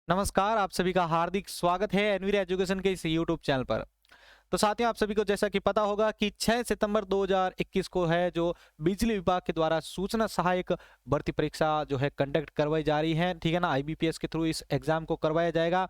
नमस्कार, आप सभी का हार्दिक स्वागत है एनवीरे एजुकेशन के इस यूट्यूब चैनल पर। तो साथियों, आप सभी को जैसा कि पता होगा कि 6 सितंबर 2021 को है जो बिजली विभाग के द्वारा सूचना सहायक भर्ती परीक्षा जो है कंडक्ट करवाई जा रही है। ठीक है ना, आईबीपीएस के थ्रू इस एग्जाम को करवाया जाएगा।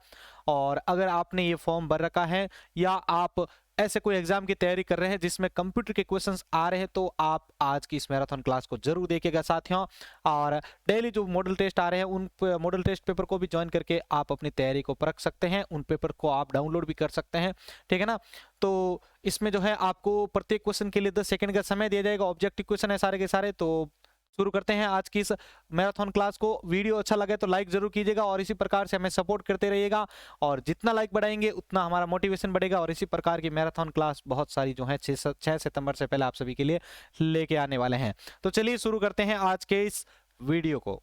और अगर आपने ये फॉर्म भर रखा है या आप ऐसे कोई एग्जाम की तैयारी कर रहे हैं जिसमें कंप्यूटर के क्वेश्चंस आ रहे हैं, तो आप आज की इस मैराथन क्लास को जरूर देखिएगा साथियों। और डेली जो मॉडल टेस्ट आ रहे हैं उन मॉडल टेस्ट पेपर को भी ज्वाइन करके आप अपनी तैयारी को परख सकते हैं। उन पेपर को आप डाउनलोड भी कर सकते हैं। ठीक है ना, तो इसमें जो है आपको प्रत्येक क्वेश्चन के लिए 10 सेकंड का समय दिया जाएगा। ऑब्जेक्टिव क्वेश्चन है सारे के सारे। तो शुरू करते हैं आज की इस मैराथन क्लास को। वीडियो अच्छा लगे तो लाइक जरूर कीजिएगा और इसी प्रकार से हमें सपोर्ट करते रहिएगा। और जितना लाइक बढ़ाएंगे उतना हमारा मोटिवेशन बढ़ेगा। और इसी प्रकार की मैराथन क्लास बहुत सारी जो है 6 सितंबर से पहले आप सभी के लिए लेके आने वाले हैं। तो चलिए शुरू करते हैं आज के इस वीडियो को।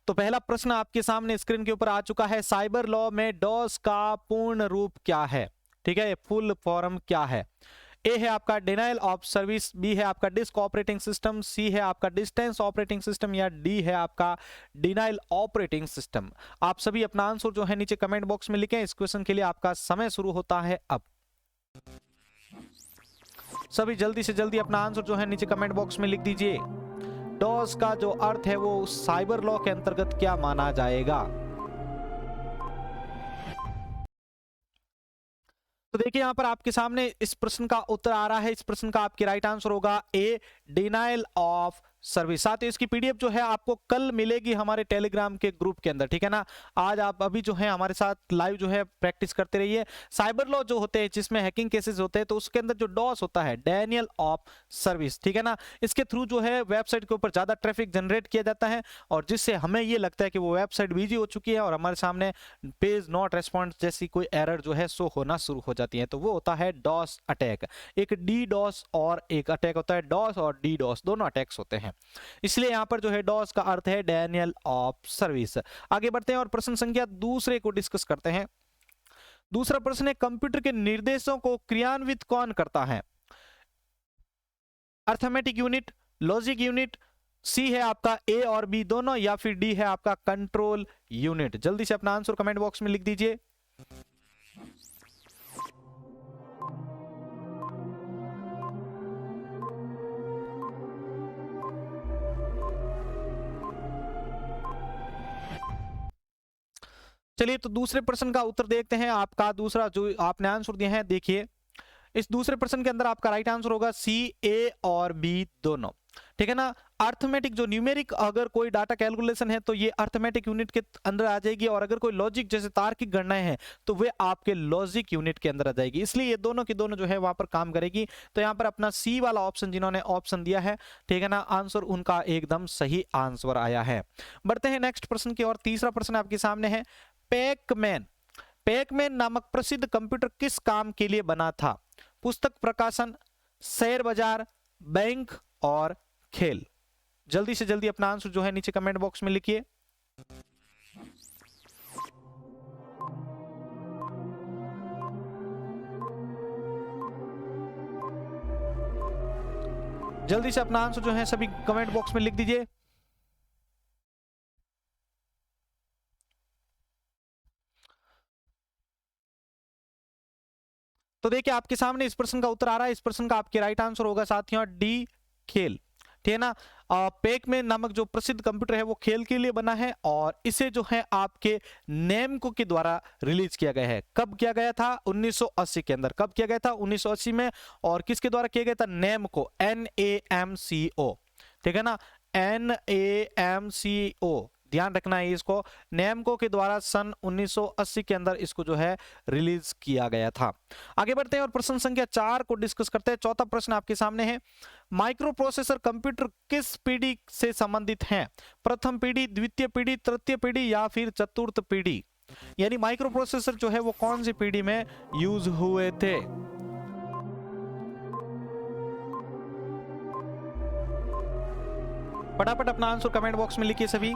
तो पहला प्रश्न आपके सामने स्क्रीन के ऊपर आ चुका है। साइबर लॉ में डॉस का पूर्ण रूप क्या है? ठीक है, फुल फॉर्म क्या है? ए है आपका डिनाइल ऑफ सर्विस, बी है आपका डिस्क ऑपरेटिंग सिस्टम, सी है आपका डिस्टेंस ऑपरेटिंग सिस्टम, या डी है आपका डिनाइल ऑपरेटिंग सिस्टम। आप सभी अपना आंसर जो है नीचे कमेंट बॉक्स में लिखें। इस क्वेश्चन के लिए आपका समय शुरू होता है अब। सभी जल्दी से जल्दी अपना आंसर जो है नीचे कमेंट बॉक्स में लिख दीजिए। डॉस का जो अर्थ है वो साइबर लॉ के अंतर्गत क्या माना जाएगा? तो देखिए यहां पर आपके सामने इस प्रश्न का उत्तर आ रहा है। इस प्रश्न का आपके राइट आंसर होगा ए, डिनाइल ऑफ सर्विस। साथ ही इसकी पीडीएफ जो है आपको कल मिलेगी हमारे टेलीग्राम के ग्रुप के अंदर। ठीक है ना, आज आप अभी जो है हमारे साथ लाइव जो है प्रैक्टिस करते रहिए। साइबर लॉ जो होते हैं जिसमें हैकिंग केसेस होते हैं, तो उसके अंदर जो डॉस होता है, डेनियल ऑफ सर्विस, ठीक है ना, इसके थ्रू जो है वेबसाइट के ऊपर ज्यादा ट्रैफिक जनरेट किया जाता है और जिससे हमें ये लगता है कि वो वेबसाइट बिजी हो चुकी है और हमारे सामने पेज नॉट रेस्पॉन्स जैसी कोई एरर जो है शो होना शुरू हो जाती है। तो वो होता है डॉस अटैक। एक डी डॉस और एक अटैक होता है डॉस, और डी डॉस दोनों अटैक्स होते हैं। इसलिए यहां पर जो है डॉस का अर्थ है डेनियल ऑफ सर्विस। आगे बढ़ते हैं और प्रश्न संख्या दूसरे को डिस्कस करते हैं। दूसरा प्रश्न है, कंप्यूटर के निर्देशों को क्रियान्वित कौन करता है? अर्थमेटिक यूनिट, लॉजिक यूनिट, सी है आपका ए और बी दोनों, या फिर डी है आपका कंट्रोल यूनिट। जल्दी से अपना आंसर कमेंट बॉक्स में लिख दीजिए। चलिए तो दूसरे प्रश्न का उत्तर देखते हैं। आपका दूसरा जो आपने आंसर दिया है, देखिए इस दूसरे प्रश्न के अंदर आपका राइट आंसर होगा सी, ए और बी दोनों। ठीक है ना, अर्थमेटिक जो न्यूमेरिक अगर कोई डाटा कैलकुलेशन है तो ये अर्थमेटिक यूनिट के अंदर आ जाएगी, और अगर कोई लॉजिक जैसे तार्किक गणनाएं हैं तो वे आपके लॉजिक यूनिट के अंदर आ जाएगी। इसलिए ये दोनों की दोनों जो है वहां पर काम करेगी। तो यहाँ पर अपना सी वाला ऑप्शन जिन्होंने ऑप्शन दिया है, ठीक है ना, आंसर उनका एकदम सही आंसर आया है। बढ़ते हैं नेक्स्ट प्रश्न की ओर। तीसरा प्रश्न आपके सामने है, पैकमैन। पैकमैन नामक प्रसिद्ध कंप्यूटर किस काम के लिए बना था? पुस्तक प्रकाशन, शेयर बाजार, बैंक और खेल। जल्दी से जल्दी अपना आंसर जो है नीचे कमेंट बॉक्स में लिखिए। जल्दी से अपना आंसर जो है सभी कमेंट बॉक्स में लिख दीजिए। तो देखिए आपके सामने इस प्रश्न का उत्तर आ रहा है। इस प्रश्न का आपके राइट आंसर होगा साथियों डी, खेल। ठीक है ना, पैकमैन नामक जो प्रसिद्ध कंप्यूटर है वो खेल के लिए बना है, और इसे जो है आपके नेमको के द्वारा रिलीज किया गया है। कब किया गया था? 1980 के अंदर। कब किया गया था? 1980 में। और किसके द्वारा किया गया था? नेमको, NAMCO। ठीक है ना, NAMCO, ध्यान रखना है इसको। नेमको के द्वारा सन 1980 के अंदर इसको जो है रिलीज किया गया था। आगे बढ़ते हैं और प्रश्न संख्या 4 को डिस्कस करते हैं। चौथा प्रश्न आपके सामने है, माइक्रो प्रोसेसर कंप्यूटर किस पीढ़ी से संबंधित हैं? प्रथम पीढ़ी, द्वितीय पीढ़ी, तृतीय पीढ़ी या फिर चतुर्थ पीढ़ी? यानी माइक्रो प्रोसेसर जो है वो कौन सी पीढ़ी में यूज हुए थे? फटाफट अपना आंसर कमेंट बॉक्स में लिखिए सभी।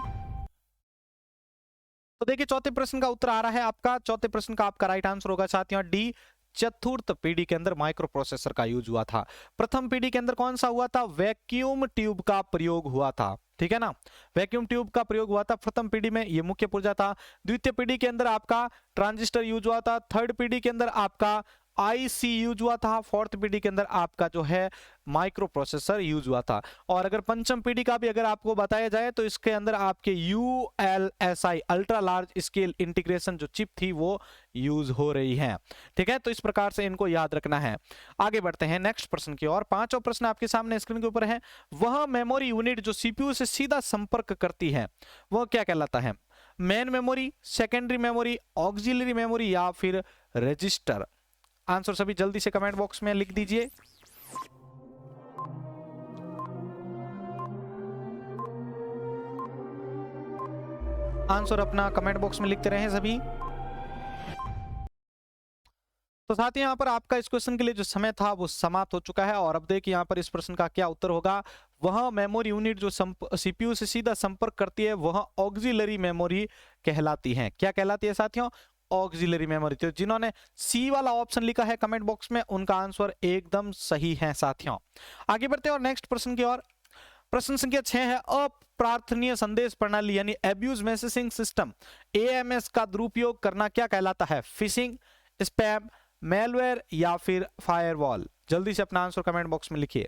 तो देखिए चौथे प्रश्न का उत्तर आ रहा है आपका। चौथे प्रश्न का आपका राइट आंसर होगा साथियों डी, चतुर्थ पीढ़ी के अंदर माइक्रो प्रोसेसर का यूज हुआ था। प्रथम पीढ़ी के अंदर कौन सा हुआ था? वैक्यूम ट्यूब का प्रयोग हुआ था। ठीक है ना। वैक्यूम ट्यूब का प्रयोग हुआ था प्रथम पीढ़ी में, ये मुख्य पुर्जा था। द्वितीय पीढ़ी के अंदर आपका ट्रांजिस्टर यूज हुआ था। थर्ड पीढ़ी के अंदर आपका आईसी यूज हुआ था। फोर्थ पीढ़ी के अंदर आपका जो है माइक्रो प्रोसेसर यूज हुआ था। और अगर पंचम पीढ़ी का भी अगर आपको बताया जाए तो इसके अंदर आपके ULSI ultra large scale integration जो चिप थी वो यूज हो रही है। ठीक है, तो इस प्रकार से इनको याद रखना है। आगे बढ़ते हैं नेक्स्ट प्रश्न की ओर। पांचवा प्रश्न आपके सामने स्क्रीन के ऊपर है। वह मेमोरी यूनिट जो सीपीयू से सीधा संपर्क करती है वह क्या कहलाता है? Main memory, secondary memory, auxiliary memory या फिर रजिस्टर? आंसर सभी जल्दी से कमेंट बॉक्स में लिख दीजिए। आंसर अपना कमेंट बॉक्स में लिखते रहें सभी। तो साथ ही यहाँ पर आपका इस क्वेश्चन के लिए जो समय था वो समाप्त हो चुका है। और अब देखिए यहाँ पर इस प्रश्न का क्या उत्तर होगा। वह मेमोरी यूनिट जो सीपीयू से सीधा संपर्क करती है वह ऑक्सिलरी मेमोरी कहलाती है। क्या कहलाती है साथियों? Auxiliary memory. तो जिन्होंने सी वाला ऑप्शन लिखा है कमेंट बॉक्स में उनका आंसर एकदम सही है साथियों। आगे बढ़ते हैं और नेक्स्ट प्रश्न की ओर। प्रश्न संख्या 6 है। अप्रार्थनीय संदेश प्रणाली यानी एब्यूज मैसेजिंग सिस्टम AMS का दुरुपयोग करना क्या कहलाता है? फिशिंग, स्पैम, मेलवेयर या फिर फायरवॉल? जल्दी से अपना आंसर कमेंट बॉक्स में लिखिए।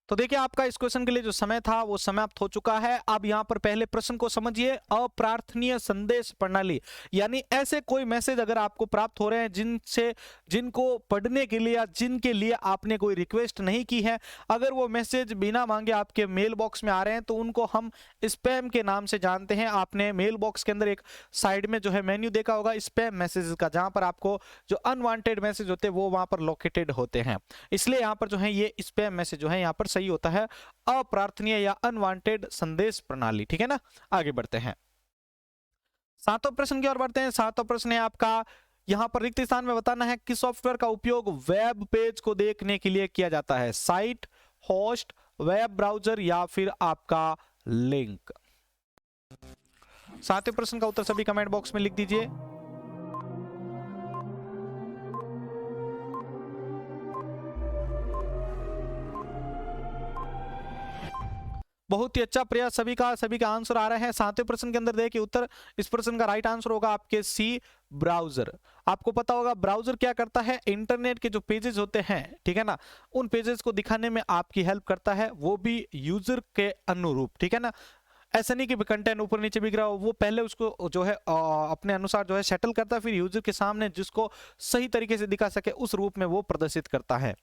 तो देखिए आपका इस क्वेश्चन के लिए जो समय था वो समाप्त हो चुका है। अब यहां पर पहले प्रश्न को समझिए। अप्रार्थनीय संदेश प्रणाली यानी ऐसे कोई मैसेज अगर आपको प्राप्त हो रहे हैं जिनको पढ़ने के लिए या जिनके लिए आपने कोई रिक्वेस्ट नहीं की है, अगर वो मैसेज बिना मांगे आपके मेल बॉक्स में आ रहे हैं तो उनको हम स्पैम के नाम से जानते हैं। आपने मेल बॉक्स के अंदर एक साइड में जो है मेन्यू देखा होगा स्पैम मैसेजेस का, जहां पर आपको जो अनवांटेड मैसेज होते हैं वो वहां पर लोकेटेड होते हैं। इसलिए यहां पर जो है ये स्पैम मैसेज जो है यहां पर सही होता है अप्रार्थनीय या अनवांटेड संदेश प्रणाली। ठीक है ना। आगे बढ़ते हैं, सातवां प्रश्न की ओर बढ़ते हैं। सातवां प्रश्न है आपका, यहां पर रिक्त स्थान में बताना है कि सॉफ्टवेयर का उपयोग वेब पेज को देखने के लिए किया जाता है? साइट, होस्ट, वेब ब्राउजर या फिर आपका लिंक? सातवें प्रश्न का उत्तर सभी कमेंट बॉक्स में लिख दीजिए। बहुत ही अच्छा प्रयास सभी का आंसर आ रहा है। सातवें प्रश्न के अंदर देखिए उत्तर, इस प्रश्न का राइट आंसर होगा आपके सी, ब्राउजर। आपको पता होगा ब्राउजर क्या करता है? इंटरनेट के जो पेजेस होते हैं, ठीक है ना, उन पेजेस को दिखाने में आपकी हेल्प करता है, वो भी यूजर के अनुरूप। ठीक है ना, ऐसा नहीं कि कंटेंट ऊपर नीचे बिक रहा हो, वो पहले उसको जो है अपने अनुसार जो है सेटल करता है, फिर यूजर के सामने जिसको सही तरीके से दिखा सके उस रूप में वो प्रदर्शित करता है।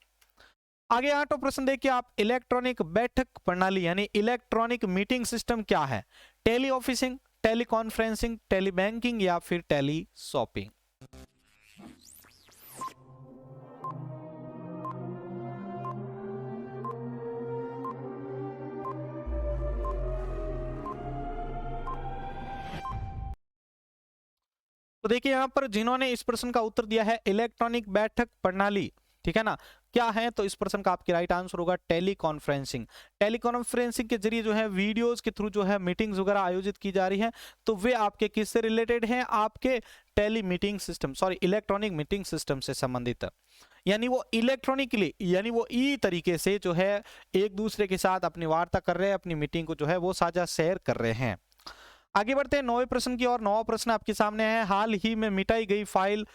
आगे 8वां प्रश्न देखिए आप, इलेक्ट्रॉनिक बैठक प्रणाली यानी इलेक्ट्रॉनिक मीटिंग सिस्टम क्या है? Tele officing, tele conferencing, tele banking या फिर टेली शॉपिंग? तो देखिए यहां पर जिन्होंने इस प्रश्न का उत्तर दिया है इलेक्ट्रॉनिक बैठक प्रणाली, ठीक है ना, क्या है? तो इस प्रश्न का आपके राइट आंसर होगा टेली कॉन्फ्रेंसिंग। टेली कॉन्फ्रेंसिंग के जरिए जो है वीडियोस के थ्रू जो है मीटिंग्स वगैरह आयोजित की जा रही हैं, तो वे आपके किससे रिलेटेड हैं? आपके tele meeting system, sorry electronic meeting system से संबंधित। यानी वो इलेक्ट्रॉनिकली, यानी वो ई तरीके से जो है एक दूसरे के साथ अपनी वार्ता कर रहे हैं, अपनी मीटिंग को जो है वो साझा शेयर कर रहे हैं। आगे बढ़ते हैं 9वें प्रश्न की ओर। 9वां प्रश्न आपके सामने है, हाल ही में मिटाई गई file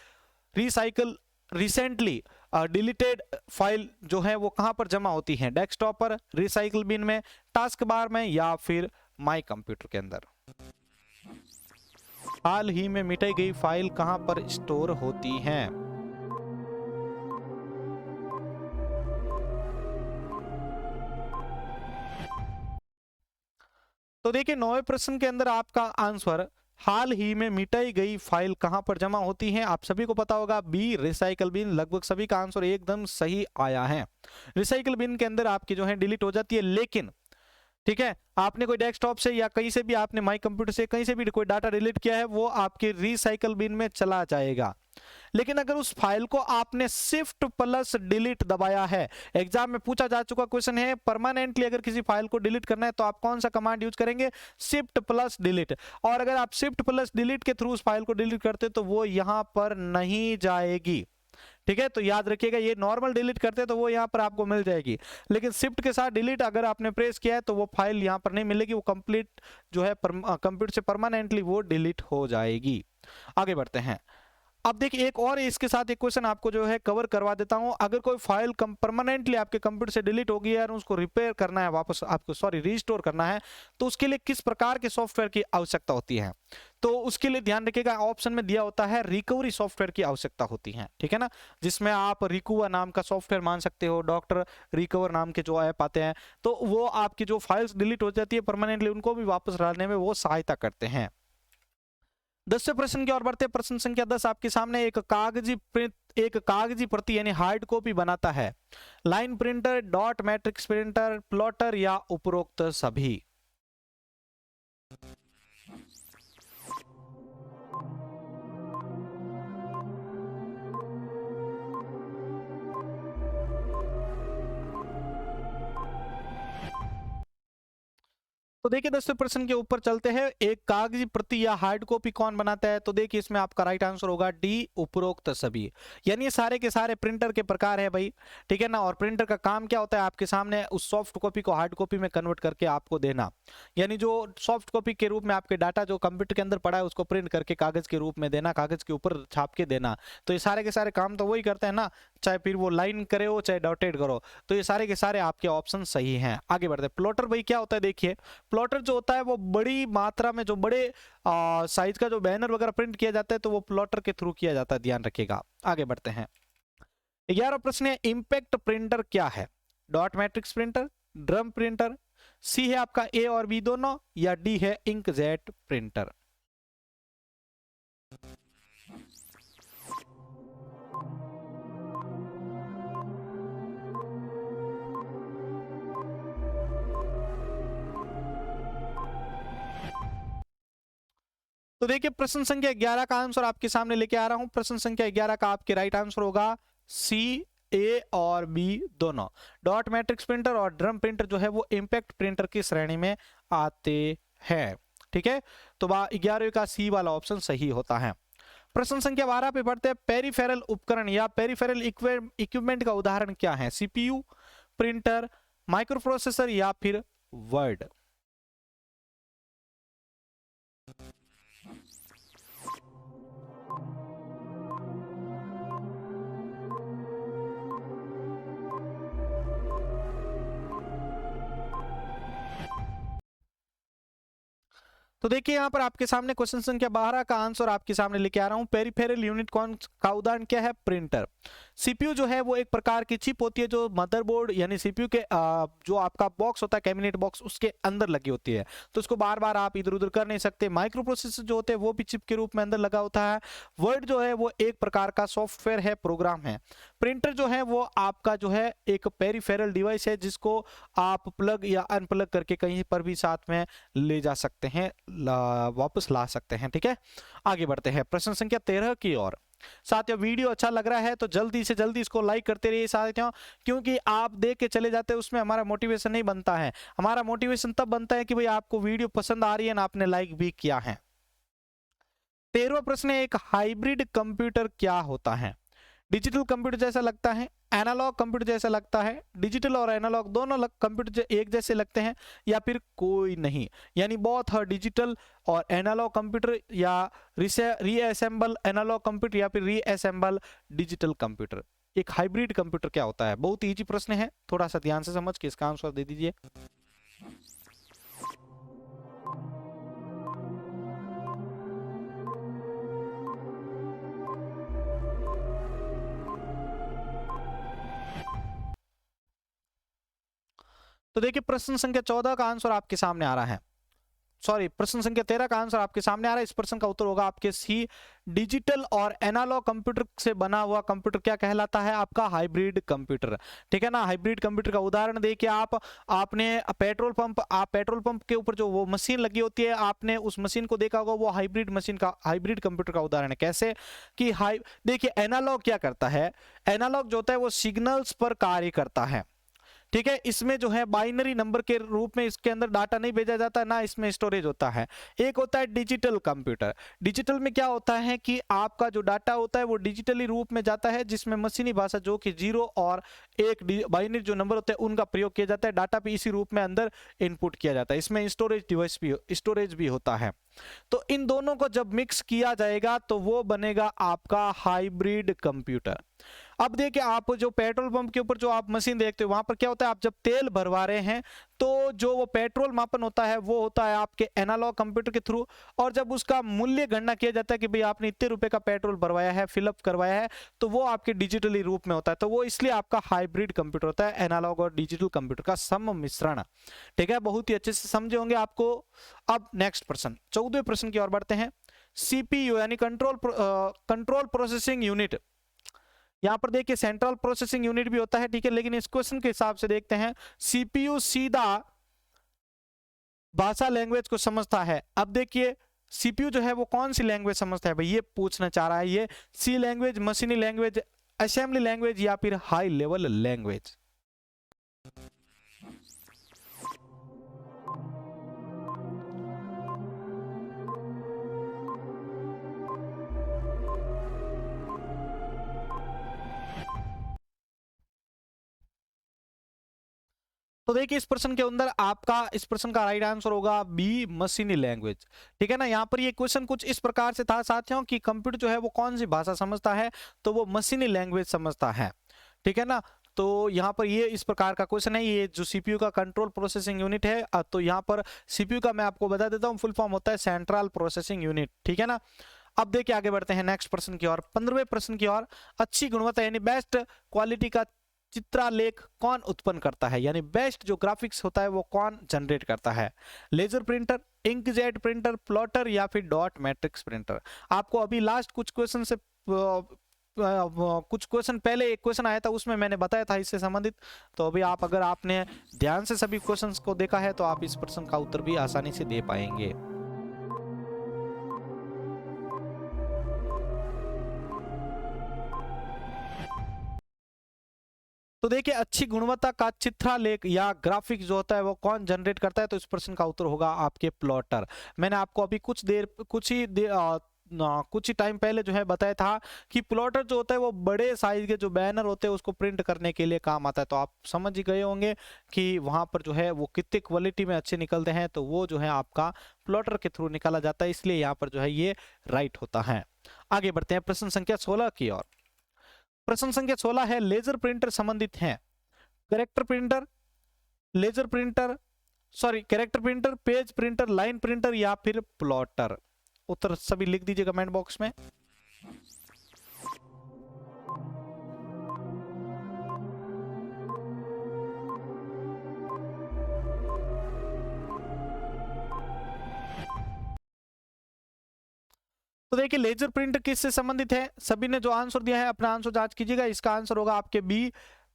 recycle recently deleted file जो है वो कहां पर जमा होती है? डेस्कटॉप पर, रिसाइकल बिन में, टास्क बार में या फिर माई कंप्यूटर के अंदर? हाल ही में मिटाई गई फाइल कहां पर स्टोर होती है? तो देखिए 9वें प्रश्न के अंदर आपका आंसर हाल ही में मिटाई गई फाइल कहां पर जमा होती है? आप सभी को पता होगा बी, रिसाइकल बिन। लगभग सभी का आंसर एकदम सही आया है। रिसाइकल बिन के अंदर आपकी जो है डिलीट हो जाती है, लेकिन ठीक है, आपने कोई डेस्कटॉप से या कहीं से भी आपने माई कंप्यूटर से कहीं से भी कोई डाटा डिलीट किया है वो आपके रिसाइकल बिन में चला जाएगा। लेकिन अगर उस फाइल को आपने शिफ्ट प्लस डिलीट दबाया है, एग्जाम में पूछा जा चुका क्वेश्चन है, परमानेंटली अगर किसी फाइल को डिलीट करना है तो आप कौन सा कमांड यूज करेंगे, शिफ्ट प्लस डिलीट। और अगर आप शिफ्ट प्लस डिलीट के थ्रू उस फाइल को डिलीट करते तो वो यहां पर नहीं जाएगी, ठीक है। तो याद रखिएगा, ये नॉर्मल डिलीट करते तो वो यहां पर आपको मिल जाएगी, लेकिन शिफ्ट के साथ डिलीट अगर आपने प्रेस किया है तो वो फाइल यहां पर नहीं मिलेगी, वो कंप्लीट जो है कंप्यूटर से परमानेंटली वो डिलीट हो जाएगी। आगे बढ़ते हैं। अब देखिए एक और इसके साथ एक क्वेश्चन आपको जो है कवर करवा देता हूं। अगर कोई फाइल परमानेंटली आपके कंप्यूटर से डिलीट हो गई है और उसको रिपेयर करना है, वापस आपको रिस्टोर करना है, तो उसके लिए किस प्रकार के सॉफ्टवेयर की आवश्यकता होती है। तो उसके लिए ध्यान रखिएगा, ऑप्शन में दिया होता है रिकवरी सॉफ्टवेयर की आवश्यकता होती है, ठीक है ना, जिसमें आप रिकवर नाम का सॉफ्टवेयर मान सकते हो, डॉक्टर रिकवर नाम के जो ऐप आते हैं, तो वो आपकी जो फाइल्स डिलीट हो जाती है परमानेंटली उनको भी वापस डालने में वो सहायता करते हैं। 10वें प्रश्न की ओर बढ़ते हैं। प्रश्न संख्या 10 आपके सामने एक कागजी प्रति यानी हार्ड कॉपी बनाता है, line printer, dot matrix printer, plotter या उपरोक्त सभी। तो देखिए 10वें प्रश्न के ऊपर चलते हैं। एक कागजी प्रति या हार्ड कॉपी कौन बनाता है, तो देखिए इसमें आपका राइट आंसर होगा डी, उपरोक्त सभी। यानी ये सारे के सारे प्रिंटर के प्रकार है भाई, ठीक है ना। और प्रिंटर का काम क्या होता है, आपके सामने उस सॉफ्ट कॉपी को हार्ड कॉपी में कन्वर्ट करके आपको देना, यानी जो सॉफ्ट कॉपी के रूप में आपके डाटा जो कंप्यूटर के अंदर पड़ा है उसको प्रिंट करके कागज के रूप में देना, कागज के ऊपर छाप के देना। तो ये सारे के सारे काम तो वही करते हैं ना, चाहे फिर वो लाइन करे हो चाहे डॉटेड करो, तो ये सारे के सारे आपके ऑप्शन सही हैं। आगे बढ़ते हैं। प्लॉटर भाई क्या होता है, देखिए प्लॉटर जो होता है वो बड़ी मात्रा में जो बड़े साइज का जो बैनर वगैरह प्रिंट किया जाता है तो वो प्लॉटर के थ्रू किया जाता है, ध्यान रखिएगा। आगे बढ़ते हैं। 11वां प्रश्न है इंपैक्ट प्रिंटर क्या है, dot matrix printer, drum printer, सी है आपका ए और बी दोनों, या डी है इंकजेट प्रिंटर। तो देखिए प्रश्न संख्या 11 का आंसर आपके सामने लेके आ रहा हूं। प्रश्न संख्या 11 का आपके राइट आंसर होगा सी, ए और बी दोनों। डॉट मैट्रिक्स प्रिंटर और ड्रम प्रिंटर जो है वो इंपैक्ट प्रिंटर की श्रेणी में आते हैं, ठीक है। तो 11वीं का सी वाला ऑप्शन सही होता है। प्रश्न संख्या 12 पे बढ़ते हैं। पेरिफेरल उपकरण या पेरिफेरल इक्विपमेंट का उदाहरण क्या है, सीपीयू, प्रिंटर, माइक्रो प्रोसेसर या फिर वर्ड। तो देखिए यहां पर आपके सामने क्वेश्चन संख्या 12 का आंसर आपके सामने लेके आ रहा हूं। पेरिफेरल यूनिट कौन का उदाहरण क्या है, प्रिंटर। सीपीयू जो है वो एक प्रकार की चिप होती है जो मदरबोर्ड यानी सीपीयू के जो आपका बॉक्स होता है, कैबिनेट बॉक्स, उसके अंदर लगी होती है, तो उसको बार बार आप इधर उधर कर नहीं सकते। माइक्रो प्रोसेसर जो होते हैं वो भी चिप के रूप में अंदर लगा होता है। वर्ड जो है वो एक प्रकार का सॉफ्टवेयर है, प्रोग्राम है। प्रिंटर जो है वो आपका जो है एक पेरिफेरल डिवाइस है जिसको आप प्लग या अनप्लग करके कहीं पर भी साथ में ले जा सकते हैं, वापस ला सकते हैं, ठीक है। आगे बढ़ते हैं प्रश्न संख्या 13 की ओर। साथियों वीडियो अच्छा लग रहा है तो जल्दी से जल्दी इसको लाइक करते रहिए साथियों, क्योंकि आप देख के चले जाते हैं उसमें हमारा मोटिवेशन नहीं बनता है। हमारा मोटिवेशन तब बनता है कि भाई आपको वीडियो पसंद आ रही है ना, आपने लाइक भी किया है। 13वां प्रश्न है एक हाइब्रिड कंप्यूटर क्या होता है, डिजिटल कंप्यूटर जैसा लगता है, एनालॉग कंप्यूटर जैसा लगता है, डिजिटल और एनालॉग दोनों कंप्यूटर एक जैसे लगते हैं, या फिर कोई नहीं, यानी बोथ है डिजिटल और एनालॉग कंप्यूटर, या रीअसेंबल एनालॉग कंप्यूटर या फिर रीअसेंबल डिजिटल कंप्यूटर। एक हाइब्रिड कंप्यूटर क्या होता है, बहुत इजी प्रश्न है, थोड़ा सा ध्यान से समझ के इसका आंसर दे दीजिए। तो देखिए प्रश्न संख्या 14 का आंसर आपके सामने आ रहा है। सॉरी, प्रश्न संख्या 13 का आंसर आपके सामने आ रहा है। इस प्रश्न का उत्तर होगा आपके सी। डिजिटल और एनालॉग कंप्यूटर से बना हुआ कंप्यूटर क्या कहलाता है? आपका हाइब्रिड कंप्यूटर। ठीक है ना, हाइब्रिड कंप्यूटर का उदाहरण देखिए आपने पेट्रोल पंप के ऊपर जो वो मशीन लगी होती है, आपने उस मशीन को देखा होगा, वो हाइब्रिड मशीन का, हाइब्रिड कंप्यूटर का उदाहरण है। कैसे कि देखिए एनालॉग क्या करता है, एनालॉग जो होता है वो सिग्नल्स पर कार्य करता है। ठीक है, इसमें जो है बाइनरी नंबर के रूप में इसके अंदर डाटा नहीं भेजा जाता, ना इसमें स्टोरेज होता है। एक होता है डिजिटल कंप्यूटर। डिजिटल में क्या होता है कि आपका जो डाटा होता है वो डिजिटली रूप में जाता है, जिसमें मशीनी भाषा जो कि 0 और 1 बाइनरी जो नंबर होते हैं उनका प्रयोग किया जाता है। डाटा भी इसी रूप में अंदर इनपुट किया जाता है। इसमें स्टोरेज भी होता है। तो इन दोनों को जब मिक्स किया जाएगा तो वो बनेगा आपका हाइब्रिड कंप्यूटर। अब देखिए, आप जो पेट्रोल पंप के ऊपर जो आप मशीन देखते हो, वहां पर क्या होता है, आप जब तेल भरवा रहे हैं तो जो वो पेट्रोल मापन होता है वो होता है आपके एनालॉग कंप्यूटर के थ्रू, और जब उसका मूल्य गणना किया जाता है कि भाई आपने इतने रुपए का पेट्रोल भरवाया है, फिलअप करवाया है, तो वो आपके डिजिटली रूप में होता है। तो वो इसलिए आपका हाइब्रिड कंप्यूटर होता है, एनालॉग और डिजिटल कंप्यूटर का सम्मिश्रण। ठीक है, बहुत ही अच्छे से समझे होंगे आपको। अब नेक्स्ट प्रश्न, 14वें प्रश्न की ओर बढ़ते हैं। सीपीयू यानी कंट्रोल प्रोसेसिंग यूनिट, यहां पर देखिए सेंट्रल प्रोसेसिंग यूनिट भी होता है। ठीक है, लेकिन इस क्वेश्चन के हिसाब से देखते हैं, सीपीयू सीधा भाषा लैंग्वेज को समझता है। अब देखिए सीपीयू जो है वो कौन सी लैंग्वेज समझता है भाई, ये पूछना चाह रहा है। ये सी लैंग्वेज, मशीनी लैंग्वेज, असेंबली लैंग्वेज या फिर हाई लेवल लैंग्वेज। तो देखिए इस प्रश्न के अंदर आपका, इस प्रश्न का राइट आंसर होगा बी, मशीनी लैंग्वेज। ठीक है ना, यहाँ पर ये क्वेश्चन कुछ इस प्रकार से था साथियों कि कंप्यूटर जो है वो कौन सी भाषा समझता है, तो वो मशीनी लैंग्वेज समझता है। ठीक है ना, तो यहाँ पर ये इस प्रकार का क्वेश्चन है। ये जो सीपीयू का कंट्रोल प्रोसेसिंग यूनिट है, तो यहाँ पर सीपीयू का मैं आपको बता देता हूँ, फुल फॉर्म होता है सेंट्रल प्रोसेसिंग यूनिट। ठीक है ना, अब देखिए आगे बढ़ते हैं नेक्स्ट प्रश्न की ओर, 15वें प्रश्न की ओर। अच्छी गुणवत्ता यानी बेस्ट क्वालिटी का चित्रालेख कौन उत्पन्न करता है, यानी बेस्ट जो ग्राफिक्स होता है वो कौन जनरेट करता है? Laser printer, inkjet printer, plotter या फिर डॉट मैट्रिक्स प्रिंटर। आपको अभी लास्ट कुछ क्वेश्चन से कुछ क्वेश्चन पहले एक क्वेश्चन आया था, उसमें मैंने बताया था इससे संबंधित। तो अभी आप अगर आपने ध्यान से सभी क्वेश्चंस को देखा है तो आप इस प्रश्न का उत्तर भी आसानी से दे पाएंगे। तो देखिए अच्छी गुणवत्ता का चित्रालेख या ग्राफिक्स जो होता है वो कौन जनरेट करता है, तो इस प्रश्न का उत्तर होगा आपके प्लॉटर। मैंने आपको अभी कुछ ही टाइम पहले जो है बताया था कि प्लॉटर जो होता है वो बड़े साइज के जो बैनर होते हैं उसको प्रिंट करने के लिए काम आता है। तो आप समझ ही गए होंगे कि वहां पर जो है वो कितनी क्वालिटी में अच्छे निकलते हैं, तो वो जो है आपका प्लॉटर के थ्रू निकाला जाता है, इसलिए यहाँ पर जो है ये राइट होता है। आगे बढ़ते हैं प्रश्न संख्या 16 की ओर। प्रश्न संख्या 16 है लेजर प्रिंटर संबंधित हैं character printer, laser printer, sorry character printer, page printer, line printer या फिर प्लॉटर। उत्तर सभी लिख दीजिए कमेंट बॉक्स में। तो देखिए लेजर प्रिंटर किससे संबंधित है, सभी ने जो आंसर दिया है अपना आंसर जांच कीजिएगा। इसका आंसर होगा आपके बी,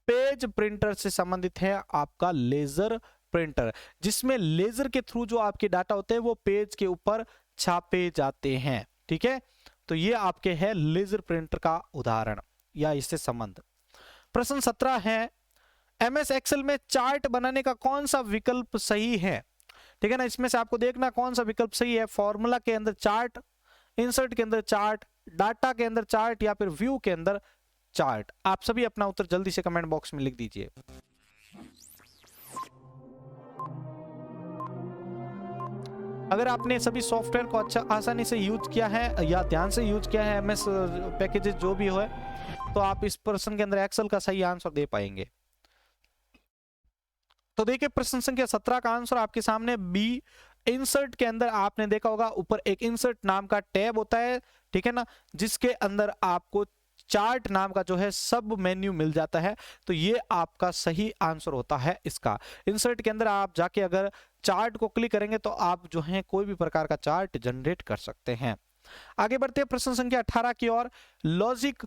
पेज प्रिंटर से संबंधित है आपका लेजर प्रिंटर, जिसमें लेजर के थ्रू जो आपके डाटा होते हैं वो पेज के ऊपर छापे जाते हैं। ठीक है, तो ये आपके है लेजर प्रिंटर का उदाहरण या इससे संबंध। प्रश्न 17 है एमएस एक्सेल में चार्ट बनाने का कौन सा विकल्प सही है? ठीक है ना, इसमें से आपको देखना कौन सा विकल्प सही है। फॉर्मूला के अंदर चार्ट, इंसर्ट के अंदर चार्ट, डाटा के अंदर चार्ट या फिर व्यू के अंदर चार्ट। आप सभी अपना उत्तर जल्दी से कमेंट बॉक्स में लिख दीजिए। अगर आपने सभी सॉफ्टवेयर को अच्छा आसानी से यूज किया है या ध्यान से यूज किया है, एमएस पैकेजेस जो भी हो है, तो आप इस प्रश्न के अंदर एक्सेल का सही आंसर दे पाएंगे। तो देखिए प्रश्न संख्या 17 का आंसर आपके सामने बी, इंसर्ट के अंदर आपने देखा होगा ऊपर एक इंसर्ट नाम का टैब होता है। ठीक है ना, जिसके अंदर आपको चार्ट नाम का जो है सब मेन्यू मिल जाता है। तो ये आपका सही आंसर होता है इसका। इंसर्ट के अंदर आप जाके अगर चार्ट को क्लिक करेंगे तो आप जो है कोई भी प्रकार का चार्ट जनरेट कर सकते हैं। आगे बढ़ते हैं प्रश्न संख्या 18 की ओर। लॉजिक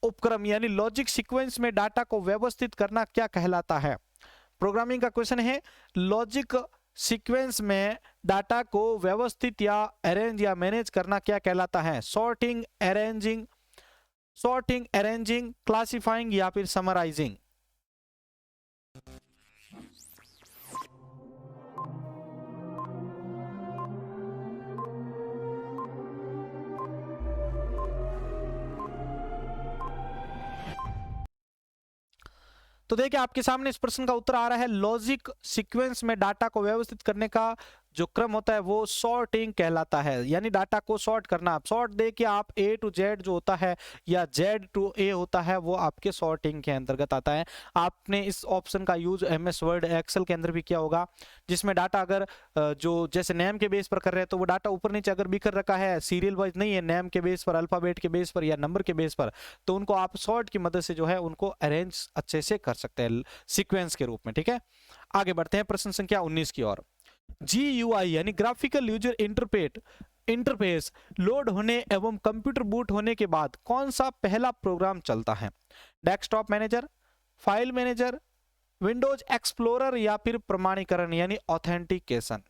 उपक्रम यानी लॉजिक सीक्वेंस में डाटा को व्यवस्थित करना क्या कहलाता है? प्रोग्रामिंग का क्वेश्चन है, लॉजिक सीक्वेंस में डाटा को व्यवस्थित या अरेंज या मैनेज करना क्या कहलाता है? सॉर्टिंग, अरेंजिंग, क्लासिफाइंग या फिर समराइजिंग? तो देखिए आपके सामने इस प्रश्न का उत्तर आ रहा है, लॉजिक सीक्वेंस में डाटा को व्यवस्थित करने का जो क्रम होता है वो सॉर्टिंग कहलाता है, यानी डाटा को सॉर्ट करना। आप सॉर्ट दे के आप A to Z जो होता है या Z to A होता है वो आपके सॉर्टिंग के अंतर्गत आता है। आपने इस ऑप्शन का यूज MS वर्ड एक्सेल के अंदर भी किया होगा, जिसमें डाटा अगर जो जैसे नेम के बेस पर कर रहे हैं तो वो डाटा ऊपर नीचे अगर बिखर रखा है, सीरियल वाइज नहीं है, नेम के बेस पर, अल्फाबेट के बेस पर या नंबर के बेस पर, तो उनको आप सॉर्ट की मदद से जो है उनको अरेंज अच्छे से कर सकते हैं सीक्वेंस के रूप में। ठीक है, आगे बढ़ते हैं प्रश्न संख्या 19 की ओर। GUI यानी ग्राफिकल यूजर इंटरफेस लोड होने एवं कंप्यूटर बूट होने के बाद कौन सा पहला प्रोग्राम चलता है? Desktop manager, file manager, Windows explorer या फिर प्रमाणीकरण यानी ऑथेंटिकेशन?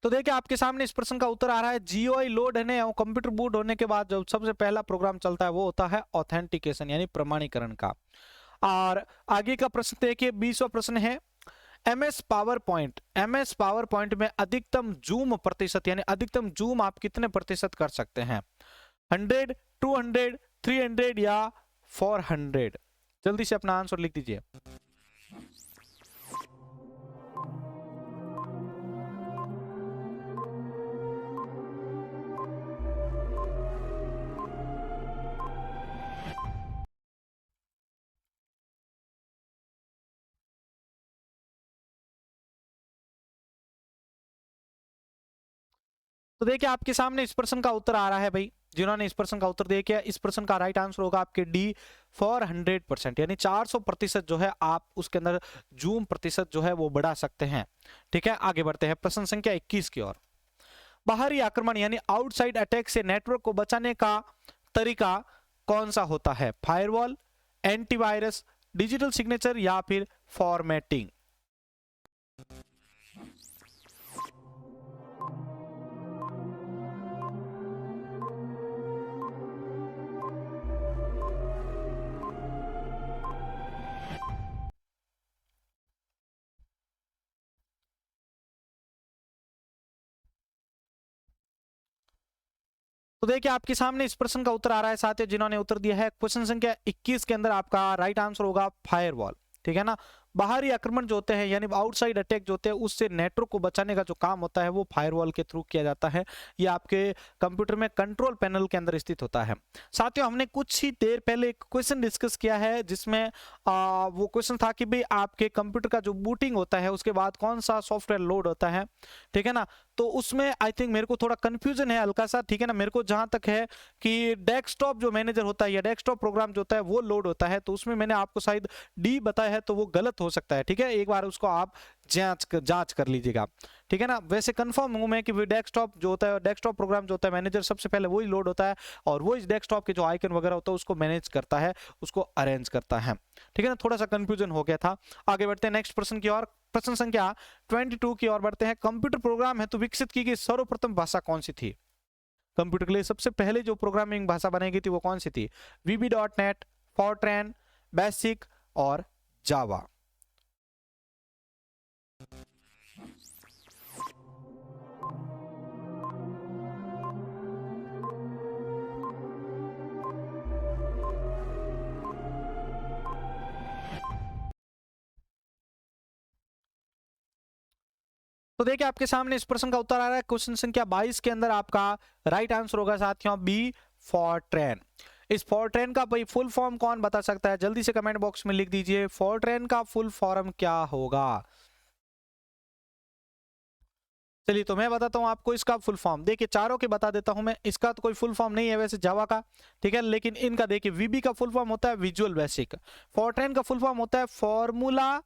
तो देखिए आपके सामने इस प्रश्न का उत्तर आ रहा है, GUI लोड होने और कंप्यूटर बूट होने के बाद जो सबसे पहला प्रोग्राम चलता है वो होता है ऑथेंटिकेशन यानी प्रमाणीकरण का। और आगे का प्रश्न देखिए 20वां प्रश्न है, MS पावर पॉइंट में अधिकतम जूम प्रतिशत यानी अधिकतम जूम आप कितने प्रतिशत कर सकते हैं? 100, 200, 300 या 400? जल्दी से अपना आंसर लिख दीजिए। तो देखिए आपके सामने इस प्रश्न का उत्तर आ रहा है भाई, जिन्होंने इस प्रश्न का उत्तर दिया क्या, इस प्रश्न का राइट आंसर होगा आपके D 400% यानी 400% जो है आप उसके अंदर जूम प्रतिशत जो है वो बढ़ा सकते हैं। ठीक है, आगे बढ़ते हैं प्रश्न संख्या 21 की ओर। बाहरी आक्रमण यानी आउटसाइड अटैक से नेटवर्क को बचाने का तरीका कौन सा होता है? फायरवॉल, एंटीवायरस, डिजिटल सिग्नेचर या फिर फॉर्मेटिंग? तो देखिए आपके सामने इस प्रश्न का उत्तर आ रहा है, साथियों जिन्होंने उत्तर दिया है क्वेश्चन संख्या 21 के अंदर आपका राइट आंसर होगा फायरवॉल। ठीक है ना, बाहरी आक्रमण जो होते हैं यानी आउटसाइड अटैक जो होते हैं उससे नेटवर्क को बचाने का जो काम होता है वो फायरवॉल के थ्रू किया जाता है। ये आपके कंप्यूटर में कंट्रोल पैनल के अंदर स्थित होता है। साथियों हमने कुछ ही देर पहले एक क्वेश्चन डिस्कस किया है जिसमें वो क्वेश्चन था कि भाई आपके कंप्यूटर का जो बूटिंग होता है उसके बाद कौन सा सॉफ्टवेयर लोड होता है। ठीक है ना, तो उसमें आई थिंक मेरे को थोड़ा कंफ्यूजन है हल्का सा। ठीक है ना, मेरे को जहां तक है कि डेस्कटॉप जो मैनेजर होता है या डेस्कटॉप प्रोग्राम जो होता है वो लोड होता है, तो उसमें मैंने आपको शायद डी बताया है तो वो गलत हो सकता है। ठीक है, एक बार उसको आप जांच कर लीजिएगा। ठीक है ना, वैसे कंफर्म हूं मैं कि डेस्कटॉप जो होता है, डेस्कटॉप प्रोग्राम जो होता है मैनेजर, सबसे पहले वही लोड होता है और वो इस डेस्कटॉप के जो आइकन वगैरह होता है उसको मैनेज करता है, उसको अरेंज करता है। ठीक है ना, थोड़ा सा कंफ्यूजन हो गया था। आगे बढ़ते हैं नेक्स्ट प्रश्न की ओर, प्रश्न संख्या 22 की ओर बढ़ते हैं। कंप्यूटर प्रोग्राम हेतु विकसित की गई सर्वप्रथम भाषा कौन सी थी? कंप्यूटर के लिए सबसे पहले जो प्रोग्रामिंग भाषा बनाई गई थी वो कौन सी थी? VB.NET, फॉरट्रैन, बेसिक और जावा? तो देखिए आपके सामने इस प्रश्न का उत्तर आ रहा है क्वेश्चन संख्या 22 के अंदर आपका राइट आंसर होगा साथियों बी, फॉरट्रैन। इस फॉरट्रेन का भाई फुल फॉर्म कौन बता सकता है? जल्दी से कमेंट बॉक्स में लिख दीजिए, फॉरट्रेन का फुल फॉर्म क्या होगा? चलिए तो मैं बताता हूं आपको इसका फुल फॉर्म। देखिए चारों के बता देता हूं मैं, इसका तो कोई फुल फॉर्म नहीं है वैसे जावा का, ठीक है, लेकिन इनका देखिए वीबी का फुल फॉर्म होता है विजुअल बेसिक, फॉरट्रेन का फुल फॉर्म होता है फॉर्मूला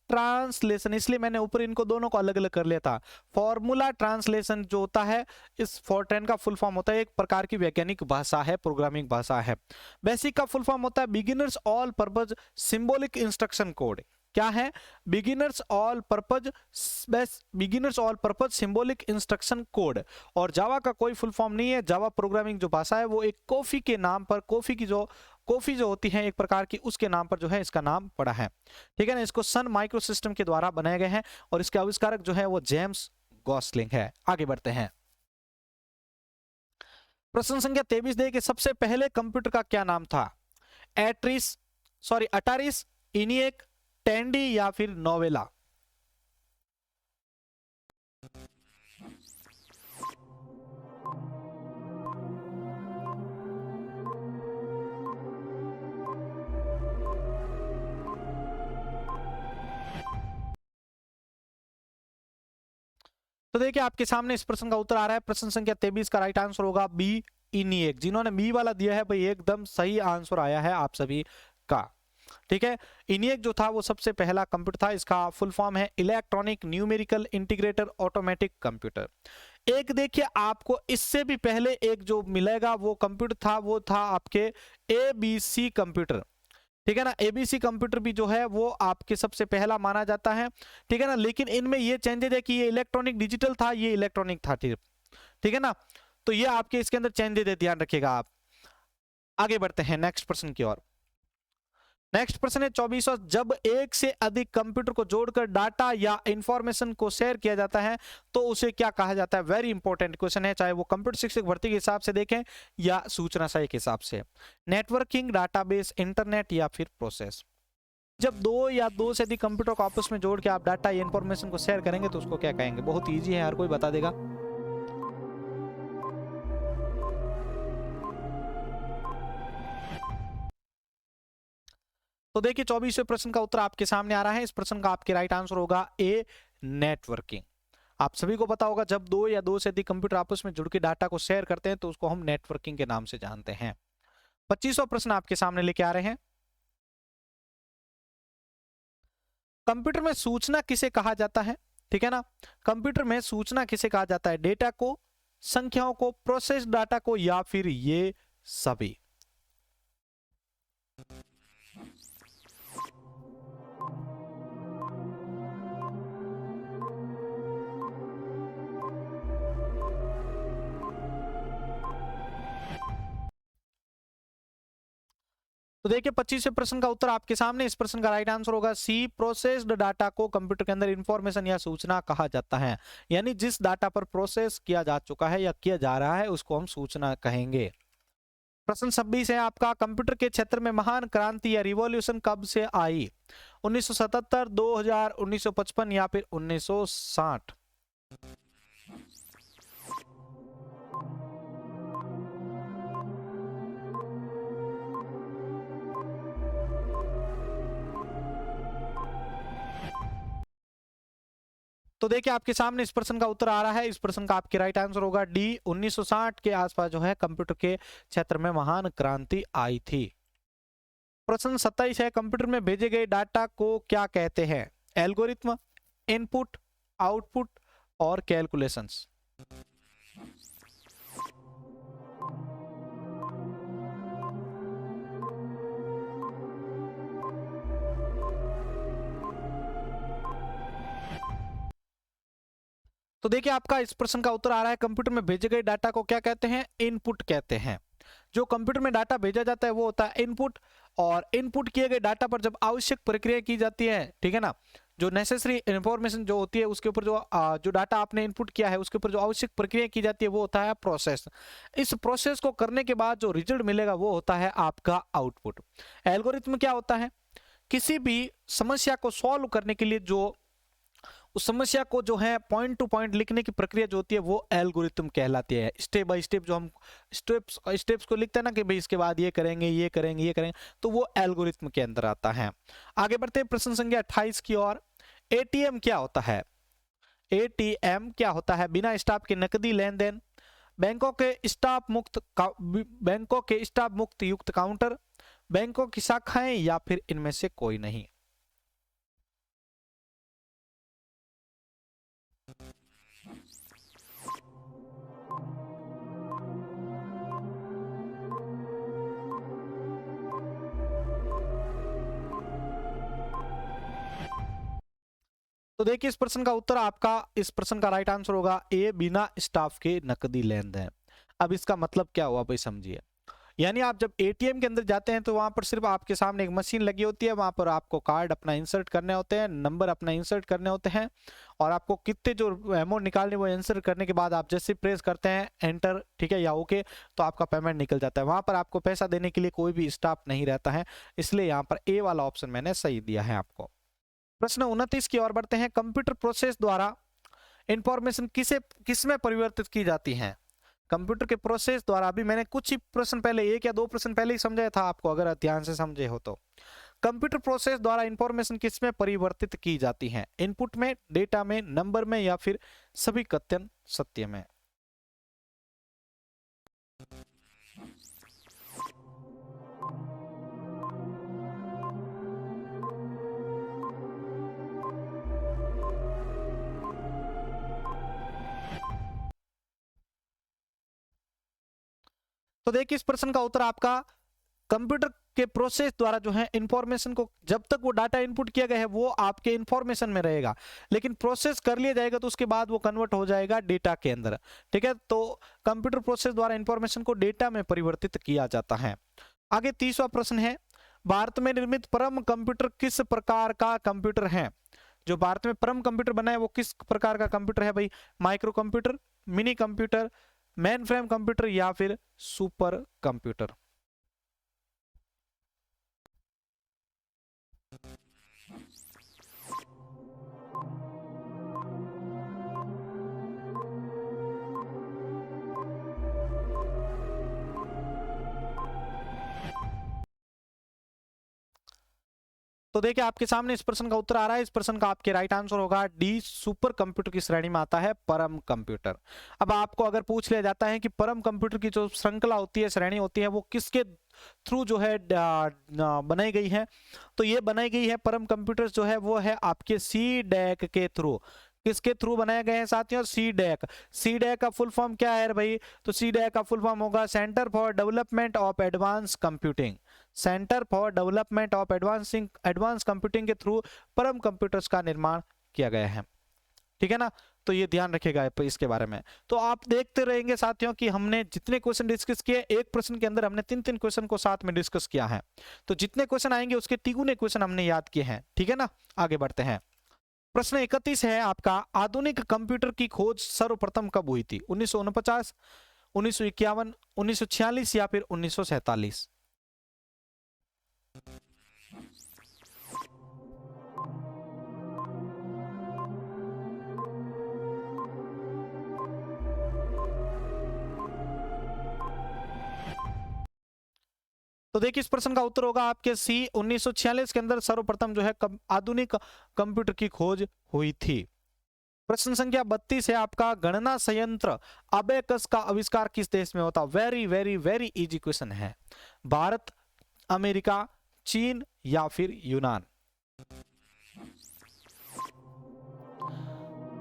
ट्रांसलेशन, इसलिए मैंने ऊपर इनको दोनों को अलग अलग कर लिया था। फॉर्मूला ट्रांसलेशन जो होता है इस फॉरट्रेन का फुल फॉर्म होता है एक प्रकार की वैज्ञानिक भाषा है, प्रोग्रामिंग भाषा है। बेसिक का फुल फॉर्म होता है beginners all purpose symbolic instruction code. क्या है? Beginners all purpose symbolic instruction code. और जावा का कोई फुल फॉर्म नहीं है, जावा प्रोग्रामिंग जो भाषा है वो एक कॉफी के नाम पर, कॉफी जो होती है एक प्रकार की, उसके नाम पर जो है इसका नाम पड़ा है, ठीक है ना। इसको सन माइक्रो सिस्टम के द्वारा बनाए गए हैं और इसके आविष्कारक जो है वो जेम्स गॉसलिंग है। आगे बढ़ते हैं। प्रश्न संख्या 23 देखिए, सबसे पहले कंप्यूटर का क्या नाम था? अटारिस, इनिएक, टेंडी या फिर नोवेला? तो देखिए आपके सामने इस प्रश्न का उत्तर आ रहा है। प्रश्न संख्या 23 का राइट आंसर होगा बी, इनिएक। जिन्होंने बी वाला दिया है भाई एकदम सही आंसर आया है आप सभी का, ठीक है। इनिएक जो था वो सबसे पहला कंप्यूटर था, इसका फुल फॉर्म है electronic numerical integrator automatic computer. एक देखिए आपको इससे भी पहले एक जो मिलेगा वो कंप्यूटर था, वो था आपके एबीसी कंप्यूटर, ठीक है ना। एबीसी कंप्यूटर भी जो है वो आपके सबसे पहला माना जाता है, ठीक है ना। लेकिन इनमें ये चेंजेस है कि ये इलेक्ट्रॉनिक डिजिटल था, ये इलेक्ट्रॉनिक था, ठीक है ना। तो ये आपके इसके अंदर चेंजेस है, ध्यान रखिएगा आप। आगे बढ़ते हैं नेक्स्ट प्रश्न की ओर। नेक्स्ट प्रश्न है 24वां, जब एक से अधिक कंप्यूटर को जोड़कर डाटा या इंफॉर्मेशन को शेयर किया जाता है तो उसे क्या कहा जाता है? वेरी इंपॉर्टेंट क्वेश्चन है, चाहे वो कंप्यूटर शिक्षक भर्ती के हिसाब से देखें या सूचना सहायक के हिसाब से। नेटवर्किंग, डाटाबेस, इंटरनेट या फिर प्रोसेस। जब दो या दो से अधिक कंप्यूटर को आपस में जोड़ के आप डाटा या इंफॉर्मेशन को शेयर करेंगे तो उसको क्या कहेंगे? बहुत ईजी है, हर कोई बता देगा। तो देखिए 24वें प्रश्न का उत्तर आपके सामने आ रहा है। इस प्रश्न का आपके राइट आंसर होगा ए, नेटवर्किंग। आप सभी को पता होगा जब दो या दो से अधिक कंप्यूटर आपस में जुड़ के डाटा को शेयर करते हैं तो उसको हम नेटवर्किंग के नाम से जानते हैं। 25वां प्रश्न आपके सामने लेके आ रहे हैं। कंप्यूटर में सूचना किसे कहा जाता है? ठीक है ना। कंप्यूटर में सूचना किसे कहा जाता है? डेटा को, संख्याओं को, प्रोसेस डाटा को या फिर ये सभी? तो देखिए 25वें प्रश्न का उत्तर आपके सामने। इस प्रश्न का राइट आंसर होगा सी, प्रोसेस्ड डाटा को कंप्यूटर के अंदर इंफॉर्मेशन या सूचना कहा जाता है। यानी जिस डाटा पर प्रोसेस किया जा चुका है या किया जा रहा है उसको हम सूचना कहेंगे। प्रश्न 26 है आपका, कंप्यूटर के क्षेत्र में महान क्रांति या रिवॉल्यूशन कब से आई? 1977, 2000, 1955 या फिर 1960? तो देखिए आपके सामने इस प्रश्न का उत्तर आ रहा है। इस प्रश्न का आपके राइट आंसर होगा डी, 1960 के आसपास जो है कंप्यूटर के क्षेत्र में महान क्रांति आई थी। प्रश्न 27 है, कंप्यूटर में भेजे गए डाटा को क्या कहते हैं? एल्गोरिथम, इनपुट, आउटपुट और कैलकुलेशंस? तो देखिए आपका इस प्रश्न का उत्तर आ रहा है, कंप्यूटर में भेजे गए डाटा को क्या कहते हैं? इनपुट कहते हैं। जो कंप्यूटर में डाटा भेजा जाता है वो होता है इनपुट, और इनपुट किए गए डाटा पर जब आवश्यक प्रक्रिया की जाती है, ठीक है ना, जो नेसेसरी इंफॉर्मेशन जो होती है उसके ऊपर जो डाटा आपने इनपुट किया है उसके ऊपर जो आवश्यक प्रक्रिया की जाती है वो होता है प्रोसेस। इस प्रोसेस को करने के बाद जो रिजल्ट मिलेगा वो होता है आपका आउटपुट। एल्गोरिथम क्या होता है? किसी भी समस्या को सॉल्व करने के लिए जो उस समस्या को जो है पॉइंट टू पॉइंट लिखने की प्रक्रिया जो होती है वो एल्गोरिथम कहलाती है। स्टेप बाय स्टेप जो हम स्टेप्स को लिखते हैं ना कि भाई इसके बाद ये करेंगे ये करेंगे ये करेंगे, तो वो एल्गोरिथम के अंदर आता है। आगे बढ़ते हैं प्रश्न संख्या 28 की ओर। एटीएम क्या होता है? एटीएम क्या होता है? बिना स्टाफ के नकदी लेन देन, बैंकों के स्टाफ मुक्त युक्त काउंटर, बैंकों की शाखाएं, या फिर इनमें से कोई नहीं। तो देखिए इस प्रश्न का उत्तर आपका, इस प्रश्न का राइट आंसर होगा ए, बिना स्टाफ के नकदी लेन देन। अब इसका मतलब क्या हुआ भाई समझिए। यानी आप जब एटीएम के अंदर जाते हैं तो वहां पर सिर्फ आपके सामने एक मशीन लगी होती है, वहां पर आपको कार्ड अपना इंसर्ट करने होते हैं, नंबर अपना इंसर्ट करने होते हैं, और आपको कितने जो अमाउंट निकालने वो इंसर्ट करने के बाद आप जैसे प्रेस करते हैं एंटर, ठीक है, या ओके, तो आपका पेमेंट निकल जाता है। वहां पर आपको पैसा देने के लिए कोई भी स्टाफ नहीं रहता है, इसलिए यहाँ पर ए वाला ऑप्शन मैंने सही दिया है आपको। प्रश्न 29 की ओर बढ़ते हैं। कंप्यूटर प्रोसेस द्वारा इंफॉर्मेशन किसमें परिवर्तित की जाती है? कंप्यूटर के प्रोसेस द्वारा, अभी मैंने कुछ ही प्रश्न पहले, एक या दो प्रश्न पहले ही समझाया था आपको, अगर ध्यान से समझे हो तो। कंप्यूटर प्रोसेस द्वारा इंफॉर्मेशन किसमें परिवर्तित की जाती है? इनपुट में, डेटा में, नंबर में, या फिर सभी कथन सत्य में? तो देखिए इस प्रश्न का उत्तर आपका, कंप्यूटर के प्रोसेस द्वारा जो है इंफॉर्मेशन को, जब तक वो डाटा इनपुट किया गया है वो आपके इंफॉर्मेशन में रहेगा, लेकिन प्रोसेस कर लिया जाएगा तो उसके बाद वो कन्वर्ट हो जाएगा डेटा के अंदर, ठीक है। तो कंप्यूटर प्रोसेस द्वारा इंफॉर्मेशन को डेटा में परिवर्तित किया जाता है। आगे 30वां प्रश्न है। भारत में निर्मित परम कंप्यूटर किस प्रकार का कंप्यूटर है? जो भारत में परम कंप्यूटर बना है वो किस प्रकार का कंप्यूटर है भाई? Micro computer, mini computer, main frame computer, या फिर सुपर कंप्यूटर? तो देखिए आपके सामने इस प्रश्न का उत्तर आ रहा है। इस प्रश्न का आपके राइट आंसर होगा डी, सुपर कंप्यूटर की श्रेणी में आता है परम कंप्यूटर। अब आपको अगर पूछ लिया जाता है कि परम कंप्यूटर की जो श्रृंखला होती है, श्रेणी होती है, वो किसके थ्रू जो है बनाई गई है, तो ये बनाई गई है परम कंप्यूटर जो है वो है आपके सी डैक के थ्रू। किसके थ्रू बनाए गए हैं साथियों? C DAC. सी डैक का फुल फॉर्म क्या है भाई? तो सी डैक का फुल फॉर्म होगा centre for development of advance computing. Centre for development of advance computing के थ्रू परम कंप्यूटर्स का निर्माण किया गया है, ठीक है ना। तो ये ध्यान रखिएगा इसके बारे में। तो आप देखते रहेंगे साथियों कि हमने जितने क्वेश्चन डिस्कस किए, एक प्रश्न के अंदर हमने 3-3 क्वेश्चन को साथ में डिस्कस किया है, तो जितने क्वेश्चन आएंगे उसके तिगुने क्वेश्चन हमने याद किए हैं, ठीक है ना। आगे बढ़ते हैं। प्रश्न 31 है आपका, आधुनिक कंप्यूटर की खोज सर्वप्रथम कब हुई थी? 1949, 1951, 1946, या फिर 1947? तो देखिए इस प्रश्न का उत्तर होगा आपके सी, 1946 के अंदर सर्वप्रथम जो है आधुनिक कंप्यूटर की खोज हुई थी। प्रश्न संख्या 32 है आपका, गणना संयंत्र अबेकस का आविष्कार किस देश में होता? Very very very easy question है। भारत, अमेरिका, चीन, या फिर यूनान?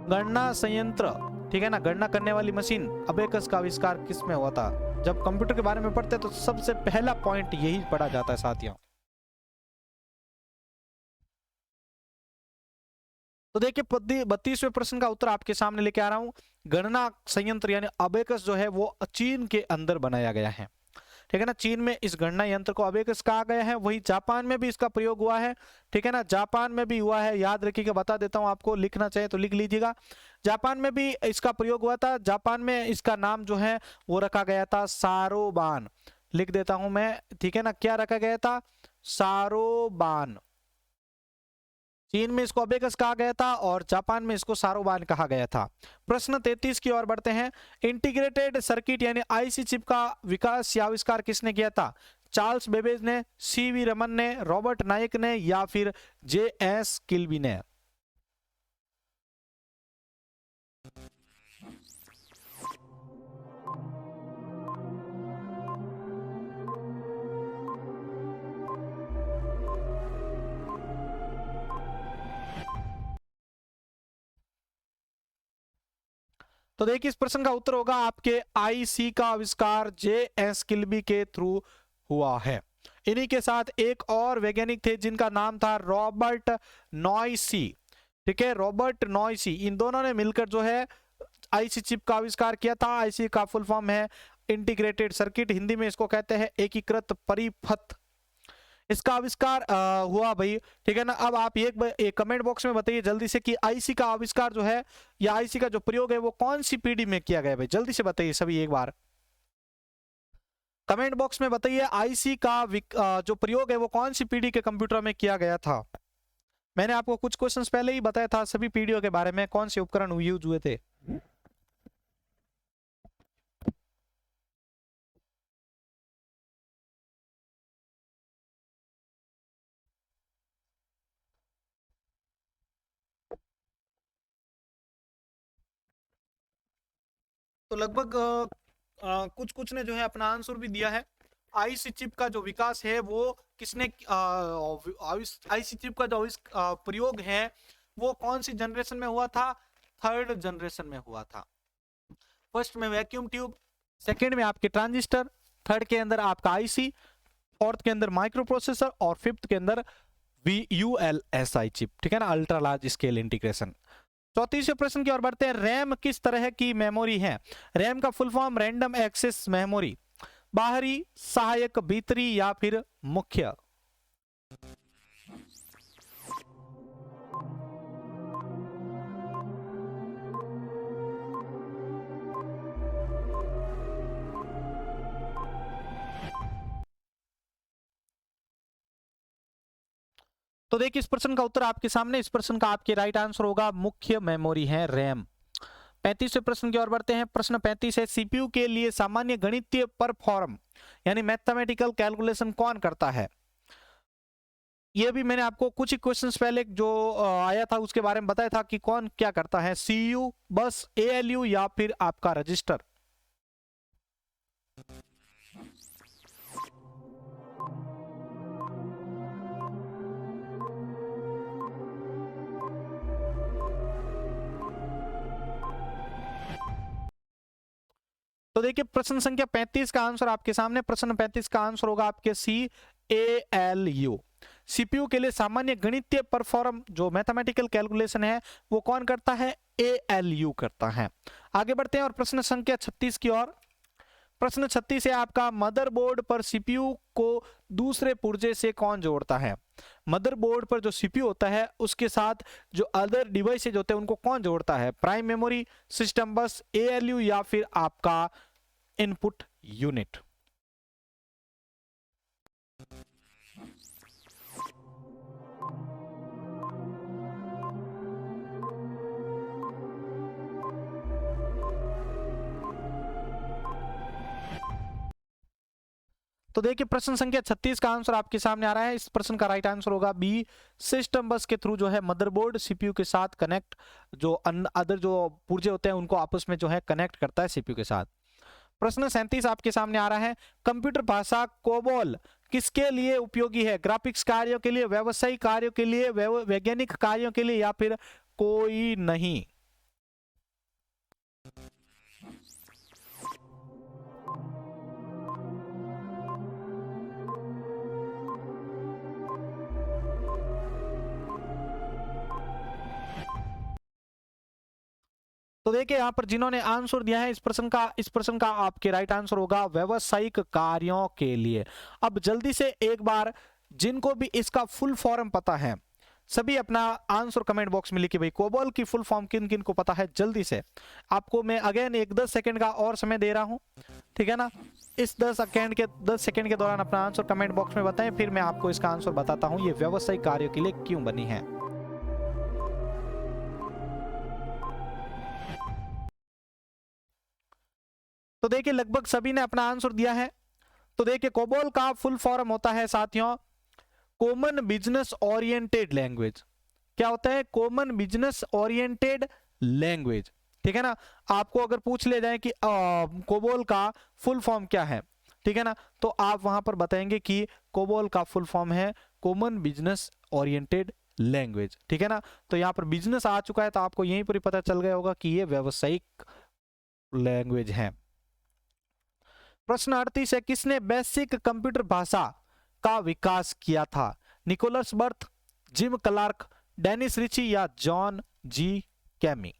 गणना संयंत्र, ठीक है ना, गणना करने वाली मशीन अबेकस का आविष्कार किस में हुआ था? जब कंप्यूटर के बारे में पढ़ते हैं तो सबसे पहला पॉइंट यही पढ़ा जाता है साथियों। तो देखिए 32वें प्रश्न का उत्तर आपके सामने लेके आ रहा हूं। गणना संयंत्र यानी अबेकस जो है वो चीन के अंदर बनाया गया है, ठीक है ना। चीन में इस गणना यंत्र को अबेकस कहा गया है। वही जापान में भी इसका प्रयोग हुआ है, ठीक है ना, जापान में भी हुआ है। याद रखिएगा, बता देता हूं आपको, लिखना चाहे तो लिख लीजिएगा। जापान में भी इसका प्रयोग हुआ था। जापान में इसका नाम जो है वो रखा गया था सारोबान। लिख देता हूं मैं, ठीक है ना, क्या रखा गया था? सारोबान। चीन में इसको अबेकस कहा गया था और जापान में इसको सारोबान कहा गया था। प्रश्न 33 की ओर बढ़ते हैं। इंटीग्रेटेड सर्किट यानी आईसी चिप का विकास या आविष्कार किसने किया था? चार्ल्स बेबेज ने, सीवी रमन ने, रॉबर्ट नाइक ने या फिर जेएस किल्बी ने? तो देखिए इस प्रश्न का उत्तर होगा आपके आईसी का आविष्कार जेएस किल्बी के थ्रू हुआ है। इन्हीं के साथ एक और वैज्ञानिक थे जिनका नाम था रॉबर्ट नॉयसी। ठीक है, रॉबर्ट नॉयसी, इन दोनों ने मिलकर जो है आईसी चिप का आविष्कार किया था। आईसी का फुल फॉर्म है इंटीग्रेटेड सर्किट, हिंदी में इसको कहते हैं एकीकृत परिपथ। इसका आविष्कार हुआ भाई। ठीक है ना। अब आप एक कमेंट बॉक्स में बताइए जल्दी से कि आईसी का आविष्कार जो है या आईसी का जो प्रयोग है वो कौन सी पीढ़ी में किया गया? भाई जल्दी से बताइए सभी एक बार कमेंट बॉक्स में बताइए आईसी का जो प्रयोग है वो कौन सी पीढ़ी के कंप्यूटर में किया गया था? मैंने आपको कुछ क्वेश्चंस पहले ही बताया था सभी पीढ़ियों के बारे में, कौन से उपकरण यूज हुए थे। तो लगभग कुछ कुछ ने जो है अपना आंसर भी दिया है। आईसी चिप का जो विकास है वो किसने, आईसी चिप का जो प्रयोग है वो कौन सी जनरेशन में हुआ था? थर्ड जनरेशन में हुआ था। फर्स्ट में वैक्यूम ट्यूब, सेकंड में आपके ट्रांजिस्टर, थर्ड के अंदर आपका आईसी, फोर्थ के अंदर माइक्रो प्रोसेसर और फिफ्थ के अंदर VULSI चिप। ठीक है ना, अल्ट्रा लार्ज स्केल इंटीग्रेशन। 34वें प्रश्न की ओर बढ़ते हैं। रैम किस तरह की मेमोरी है? रैम का full form random access memory, बाहरी, सहायक, भीतरी या फिर मुख्य? तो देखिए इस प्रश्न का उत्तर आपके सामने, इस प्रश्न का आपके राइट आंसर होगा मुख्य मेमोरी है रैम। 35वें प्रश्न की ओर बढ़ते हैं। प्रश्न 35 है, सीपीयू के लिए सामान्य गणितीय परफॉर्म यानी मैथमेटिकल कैलकुलेशन कौन करता है? ये भी मैंने आपको कुछ ही क्वेश्चंस पहले जो आया था उसके बारे में बताया था कि कौन क्या करता है। सीयू, बस, एएलयू या फिर आपका रजिस्टर? तो देखिए प्रश्न संख्या 35 का आंसर आपके सामने। प्रश्न 35 का आंसर होगा आपके CALU। सीपीयू के लिए सामान्य गणितीय परफॉर्म जो मैथमेटिकल कैलकुलेशन है वो कौन करता है? ALU करता है। आगे बढ़ते हैं और प्रश्न संख्या 36 की ओर। प्रश्न 36 है आपका, मदरबोर्ड पर सीपीयू को दूसरे पुर्जे से कौन जोड़ता है? मदरबोर्ड पर जो सीपीयू होता है उसके साथ जो अदर डिवाइसेज होते हैं उनको कौन जोड़ता है? प्राइम मेमोरी, सिस्टम बस, एएलयू या फिर आपका इनपुट यूनिट? तो देखिए प्रश्न संख्या 36 का आंसर आपके सामने आ रहा है। इस प्रश्न का राइट आंसर होगा बी, सिस्टम बस के थ्रू जो है मदरबोर्ड सीपीयू के साथ कनेक्ट, जो अदर जो पुर्जे होते हैं उनको आपस में जो है कनेक्ट करता है सीपीयू के साथ। प्रश्न 37 आपके सामने आ रहा है, कंप्यूटर भाषा कोबोल किसके लिए उपयोगी है? ग्राफिक्स कार्यों के लिए, व्यावसायिक कार्यों के लिए, वैज्ञानिक कार्यों के लिए या फिर कोई नहीं? तो देखिए यहाँ पर जिन्होंने आंसर दिया है इस प्रश्न का आपके राइट आंसर होगा व्यावसायिक कार्यों के लिए। अब जल्दी से एक बार जिनको भी इसका फुल फॉर्म पता है सभी अपना आंसर कमेंट बॉक्स में लिखिए भाई। कोबोल की फुल फॉर्म किन किन को पता है? जल्दी से आपको मैं अगेन एक 10 सेकंड का और समय दे रहा हूं, ठीक है ना। इस 10 सेकंड के दौरान अपना आंसर कमेंट बॉक्स में बताएं, फिर मैं आपको इसका आंसर बताता हूं ये व्यावसायिक कार्यों के लिए क्यों बनी है। तो देखिए लगभग सभी ने अपना आंसर दिया है। तो देखिए कोबोल का फुल फॉर्म होता है साथियों कॉमन बिजनेस ओरिएंटेड लैंग्वेज। क्या होता है? Common business oriented language. ठीक है ना। आपको अगर पूछ ले जाए कि कोबोल का फुल फॉर्म क्या है, ठीक है ना, तो आप वहां पर बताएंगे कि कोबोल का फुल फॉर्म है कॉमन बिजनेस ओरिएंटेड लैंग्वेज। ठीक है ना। तो यहाँ पर बिजनेस आ चुका है तो आपको यहीं पर ही पता चल गया होगा कि ये व्यावसायिक लैंग्वेज है। प्रश्न 38 है, किसने बेसिक कंप्यूटर भाषा का विकास किया था? Niklaus Wirth, Jim Clark, Dennis Ritchie या जॉन जी कैमी?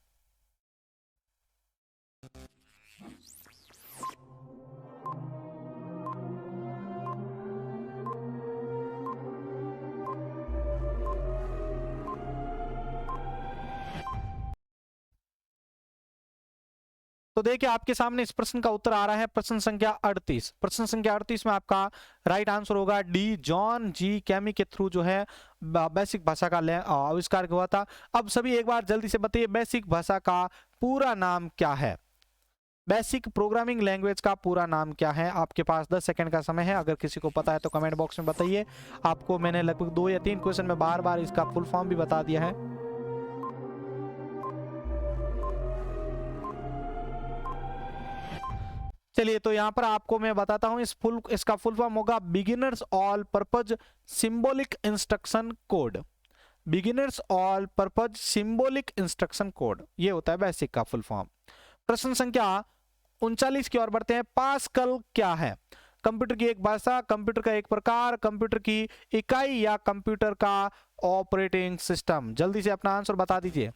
तो देखिए आपके सामने इस प्रश्न का उत्तर आ रहा है प्रश्न संख्या 38। प्रश्न संख्या 38 में आपका राइट आंसर होगा डी, जॉन जी कैमी के थ्रू जो है बेसिक भाषा का आविष्कार हुआ था। अब सभी एक बार जल्दी से बताइए बेसिक भाषा का पूरा नाम क्या है? बेसिक प्रोग्रामिंग लैंग्वेज का पूरा नाम क्या है? आपके पास 10 सेकंड का समय है, अगर किसी को पता है तो कमेंट बॉक्स में बताइए। आपको मैंने लगभग 2 या 3 क्वेश्चन में बार बार इसका फुल फॉर्म भी बता दिया है। चलिए तो यहां पर आपको मैं बताता हूं इसका फुल फॉर्म होगा beginners all purpose symbolic instruction code. Beginners all purpose symbolic instruction code, ये होता है बेसिक का फुल फॉर्म। प्रश्न संख्या 39 की ओर बढ़ते हैं। पास्कल क्या है? कंप्यूटर की एक भाषा, कंप्यूटर का एक प्रकार, कंप्यूटर की इकाई या कंप्यूटर का ऑपरेटिंग सिस्टम? जल्दी से अपना आंसर बता दीजिए।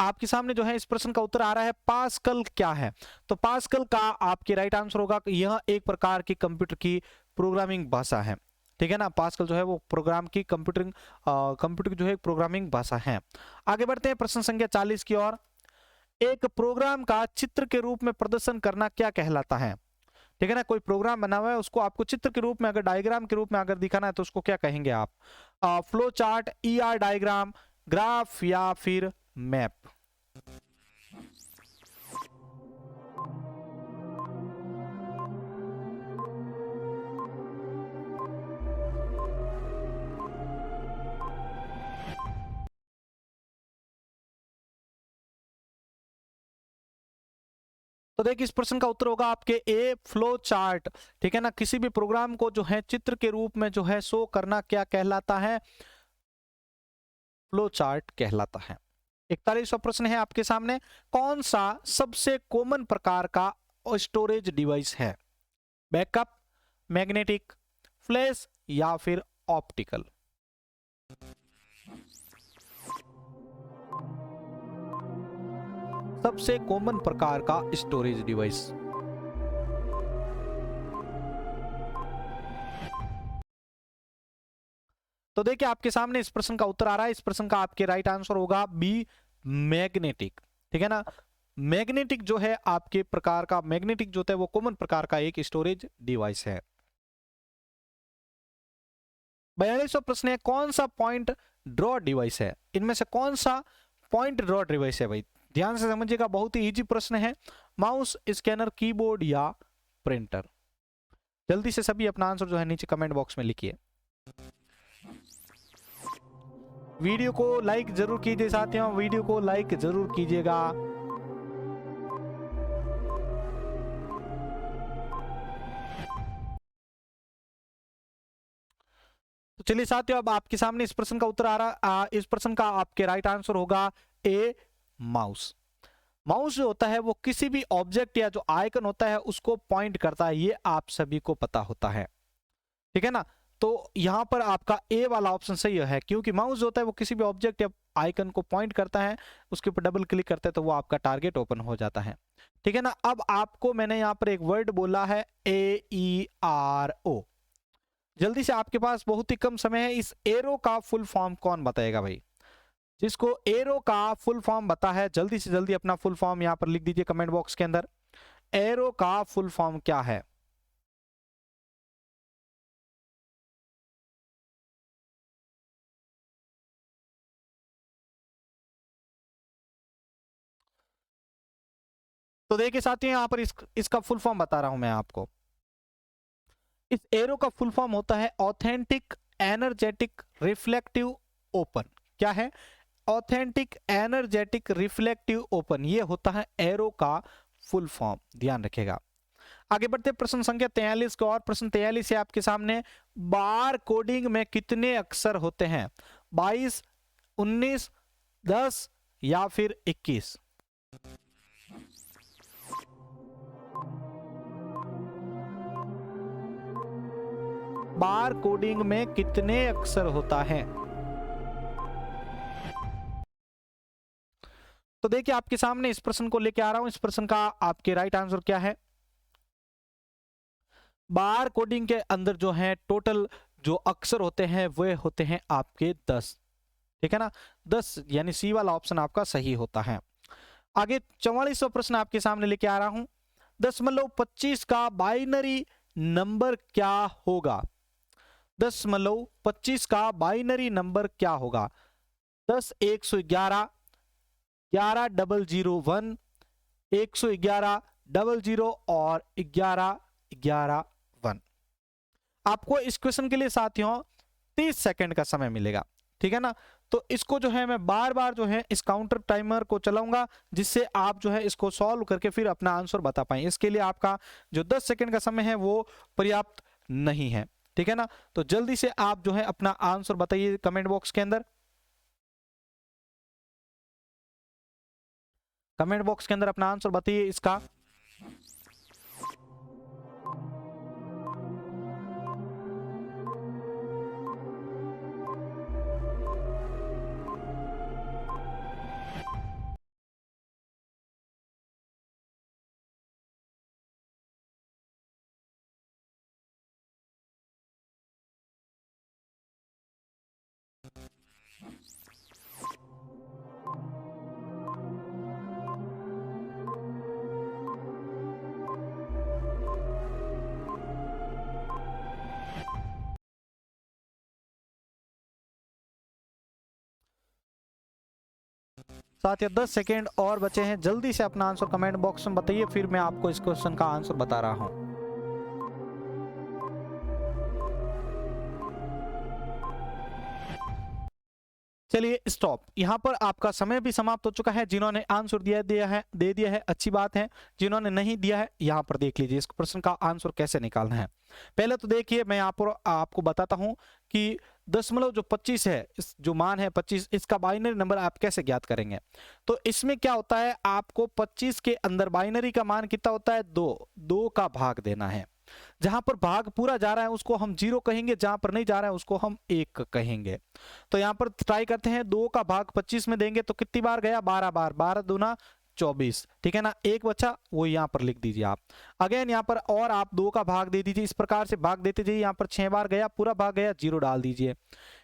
आपके सामने जो है इस प्रश्न का उत्तर आ रहा है पास्कल क्या है? तो पास्कल का आपके राइट आंसर होगा यह एक प्रकार की कंप्यूटर की प्रोग्रामिंग भाषा है। ठीक है ना। पास्कल जो है वो प्रोग्राम की कंप्यूटर की जो है प्रोग्रामिंग भाषा है। आगे बढ़ते हैं प्रश्न संख्या 40 की ओर। एक प्रोग्राम का चित्र के रूप में प्रदर्शन करना क्या कहलाता है? ठीक है ना। कोई प्रोग्राम बना हुआ है उसको आपको चित्र के रूप में अगर डायग्राम के रूप में अगर दिखाना है तो उसको क्या कहेंगे आप? Flow chart, ER diagram, graph या फिर मैप? तो देखिए इस प्रश्न का उत्तर होगा आपके ए, फ्लो चार्ट। ठीक है ना। किसी भी प्रोग्राम को जो है चित्र के रूप में जो है शो करना क्या कहलाता है? फ्लो चार्ट कहलाता है। 41वां प्रश्न है आपके सामने। कौन सा सबसे कॉमन प्रकार का स्टोरेज डिवाइस है? बैकअप, मैग्नेटिक, फ्लैश या फिर ऑप्टिकल? सबसे कॉमन प्रकार का स्टोरेज डिवाइस। तो देखिए आपके सामने इस प्रश्न का उत्तर आ रहा है। इस प्रश्न का आपके राइट आंसर होगा बी, मैग्नेटिक। ठीक है ना। मैग्नेटिक जो है आपके प्रकार का, मैग्नेटिक जो है वो कॉमन प्रकार का एक स्टोरेज डिवाइस है। 42वां प्रश्न है, कौन सा पॉइंट ड्रॉ डिवाइस है? इनमें से कौन सा पॉइंट ड्रॉ डिवाइस है? भाई ध्यान से समझिएगा, बहुत ही इजी प्रश्न है। माउस, स्कैनर, कीबोर्ड या प्रिंटर? जल्दी से सभी अपना आंसर जो है नीचे कमेंट बॉक्स में लिखिए। वीडियो को लाइक जरूर कीजिए साथियों, वीडियो को लाइक जरूर कीजिएगा। तो चलिए साथियों, अब आपके सामने इस प्रश्न का उत्तर आ रहा, इस प्रश्न का आपके राइट आंसर होगा ए, माउस। माउस जो होता है वो किसी भी ऑब्जेक्ट या जो आइकन होता है उसको पॉइंट करता है, ये आप सभी को पता होता है, ठीक है ना। तो यहां पर आपका ए वाला ऑप्शन सही है, क्योंकि माउस जो होता है वो किसी भी ऑब्जेक्ट या आइकन को पॉइंट करता है, उसके ऊपर डबल क्लिक करते हैं तो वो आपका टारगेट ओपन हो जाता है, ठीक है ना। अब आपको मैंने यहां पर एक वर्ड बोला है AERO, जल्दी से, आपके पास बहुत ही कम समय है, इस एरो का फुल फॉर्म कौन बताएगा भाई? जिसको एरो का फुल फॉर्म पता है जल्दी से जल्दी अपना फुल फॉर्म यहां पर लिख दीजिए कमेंट बॉक्स के अंदर। एरो का फुल फॉर्म क्या है? तो देखिए साथियों, यहां पर इसका फुल फॉर्म बता रहा हूं मैं आपको। इस एरो का फुल फॉर्म होता है ऑथेंटिक एनर्जेटिक रिफ्लेक्टिव ओपन। क्या है? ऑथेंटिक एनर्जेटिक रिफ्लेक्टिव ओपन, ये होता है एरो का फुल फॉर्म, ध्यान रखिएगा। आगे बढ़ते प्रश्न संख्या 43 को, और प्रश्न 43 है आपके सामने, बार कोडिंग में कितने अक्षर होते हैं? 22, 19, 10 या फिर 21? बार कोडिंग में कितने अक्षर होता है? तो देखिए आपके सामने इस प्रश्न को लेके आ रहा हूं, इस प्रश्न का आपके राइट आंसर क्या है? बार कोडिंग के अंदर जो है टोटल जो अक्षर होते हैं वे होते हैं आपके 10, ठीक है ना। 10 यानी सी वाला ऑप्शन आपका सही होता है। आगे 44वां प्रश्न आपके सामने लेके आ रहा हूं, 10.25 का बाइनरी नंबर क्या होगा? 10.25 का बाइनरी नंबर क्या होगा? 10 111, 11 001, 111 00 और 11 11 1। आपको इस क्वेश्चन के लिए साथियों 30 सेकंड का समय मिलेगा, ठीक है ना। तो इसको जो है मैं बार बार जो है इस काउंटर टाइमर को चलाऊंगा, जिससे आप जो है इसको सॉल्व करके फिर अपना आंसर बता पाएं। इसके लिए आपका जो 10 सेकंड का समय है वो पर्याप्त नहीं है, ठीक है ना। तो जल्दी से आप जो है अपना आंसर बताइए कमेंट बॉक्स के अंदर, कमेंट बॉक्स के अंदर अपना आंसर बताइए इसका। साथियों 10 सेकेंड और बचे हैं, जल्दी से अपना आंसर कमेंट बॉक्स में बताइए, फिर मैं आपको इस क्वेश्चन का आंसर बता रहा हूं। चलिए स्टॉप, यहां पर आपका समय भी समाप्त हो चुका है। जिन्होंने आंसर दे दिया है अच्छी बात है, जिन्होंने नहीं दिया है यहां पर देख लीजिए इस प्रश्न का आंसर कैसे निकालना है। पहले तो देखिए मैं यहाँ पर आपको बताता हूं कि 10.25 है, इस जो मान है 25, इसका बाइनरी नंबर आप कैसे ज्ञात करेंगे। तो इसमें क्या होता है, आपको 25 के अंदर बाइनरी का मान कितना होता है? 2 का भाग देना है। जहां पर भाग पूरा जा रहा है उसको हम 0 कहेंगे, जहां पर नहीं जा रहा है उसको हम 1 कहेंगे। तो यहां पर ट्राई करते हैं, 2 का भाग 25 में देंगे तो कितनी बार गया? 12 बार, 12 दूना 24, ठीक है ना। एक बच्चा वो यहां पर लिख दीजिए आप। अगेन यहां पर और आप 2 का भाग दे दीजिए, इस प्रकार से भाग देते जाइए। यहां पर 6 बार गया, पूरा भाग गया, 0 डाल दीजिए।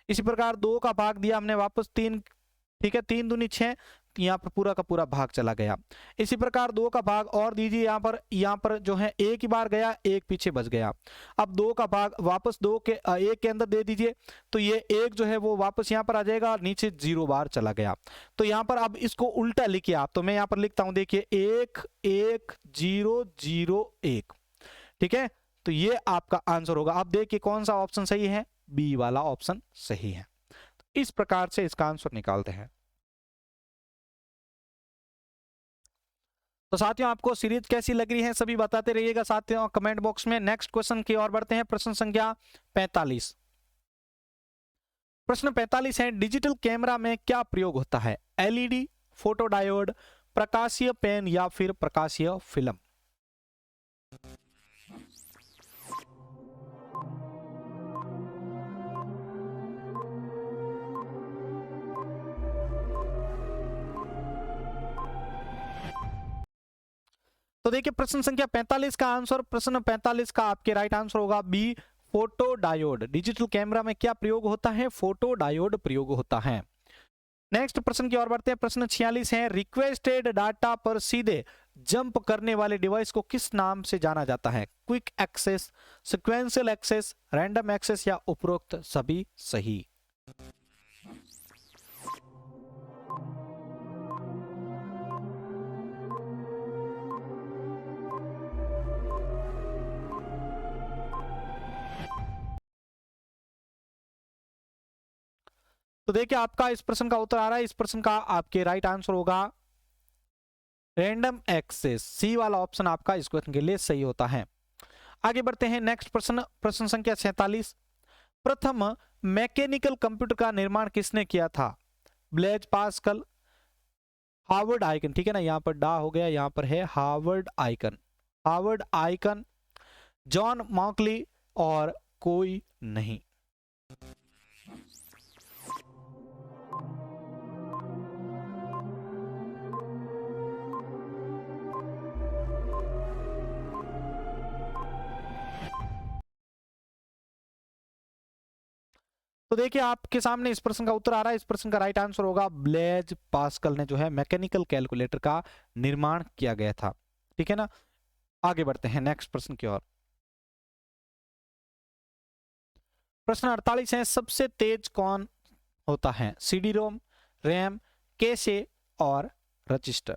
इसी प्रकार 2 का भाग दिया हमने वापस 3, ठीक है, 3 दूनी 6, यहाँ पर पूरा का पूरा भाग चला गया। इसी प्रकार 2 का भाग और दीजिए, यहाँ पर जो है 1 ही बार गया, 1 पीछे बच गया। अब 2 का भाग वापस 1 के अंदर दे दीजिए, तो ये 1 जो है वो वापस यहाँ पर आ जाएगा और नीचे 0 बार चला गया। तो यहाँ पर अब इसको उल्टा लिखिए आप, तो मैं यहाँ पर लिखता हूं, देखिए 1 1 0 0 1, ठीक है। तो ये आपका आंसर होगा। आप देखिए कौन सा ऑप्शन सही है? बी वाला ऑप्शन सही है। इस प्रकार से इसका आंसर निकालते हैं। तो साथियों आपको सीरीज कैसी लग रही है सभी बताते रहिएगा साथियों कमेंट बॉक्स में। नेक्स्ट क्वेश्चन की ओर बढ़ते हैं, प्रश्न संख्या 45। प्रश्न 45 है, डिजिटल कैमरा में क्या प्रयोग होता है? एलईडी, फोटोडायोड, प्रकाशीय पेन या फिर प्रकाशीय फिल्म? तो देखिए प्रश्न संख्या 45 का आंसर, प्रश्न 45 का आपके राइट आंसर होगा बी, फोटोडायोड। डिजिटल कैमरा में क्या प्रयोग होता है? फोटोडायोड प्रयोग होता है। नेक्स्ट प्रश्न की ओर बढ़ते हैं। प्रश्न 46 है, रिक्वेस्टेड डाटा पर सीधे जंप करने वाले डिवाइस को किस नाम से जाना जाता है? Quick access, sequential access, random access या उपरोक्त सभी सही? तो देखिए आपका इस प्रश्न का उत्तर आ रहा है, इस प्रश्न का आपके राइट आंसर होगा रैंडम एक्सेस। सी वाला ऑप्शन आपका इस क्वेश्चन के लिए सही होता है। आगे बढ़ते हैं। नेक्स्ट प्रश्न, प्रश्न संख्या 47, प्रथम मैकेनिकल कंप्यूटर का निर्माण किसने किया था? ब्लेज पास्कल, हार्वर्ड आइकन, ठीक है ना, यहां पर डा हो गया, यहां पर है Harvard icon, Harvard icon, John मॉकली और कोई नहीं। तो देखिए आपके सामने इस प्रश्न का उत्तर आ रहा है, इस प्रश्न का राइट आंसर होगा ब्लेज पास्कल ने जो है मैकेनिकल कैलकुलेटर का निर्माण किया गया था, ठीक है ना। आगे बढ़ते हैं नेक्स्ट प्रश्न की ओर। प्रश्न 48 है, सबसे तेज कौन होता है? सीडी रोम, रैम, कैशे और रजिस्टर?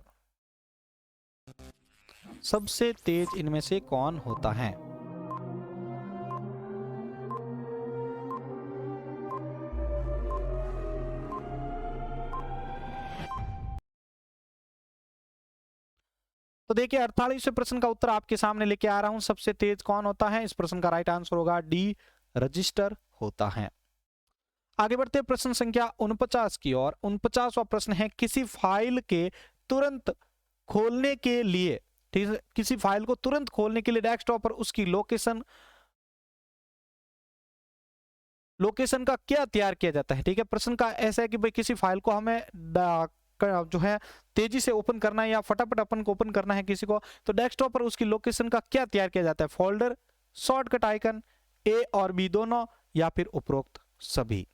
सबसे तेज इनमें से कौन होता है? तो देखिए 48वें प्रश्न का उत्तर आपके सामने लेके आ रहा हूं, सबसे तेज कौन होता है? इस प्रश्न का राइट आंसर होगा डी, रजिस्टर होता है। आगे बढ़ते हैं प्रश्न संख्या 49 की ओर। 49वां प्रश्न है, किसी फाइल के तुरंत खोलने के लिए, ठीक है, किसी फाइल को तुरंत खोलने के लिए डेस्कटॉप पर उसकी लोकेशन का क्या तैयार किया जाता है? ठीक है, प्रश्न का ऐसा है कि भाई किसी फाइल को हमें जो है तेजी से ओपन करना है या फटाफट अपन को ओपन करना है किसी को, तो डेस्कटॉप पर उसकी लोकेशन का क्या तैयार किया जाता है? फोल्डर, शॉर्टकट आइकन, ए और बी दोनों या फिर उपरोक्त सभी?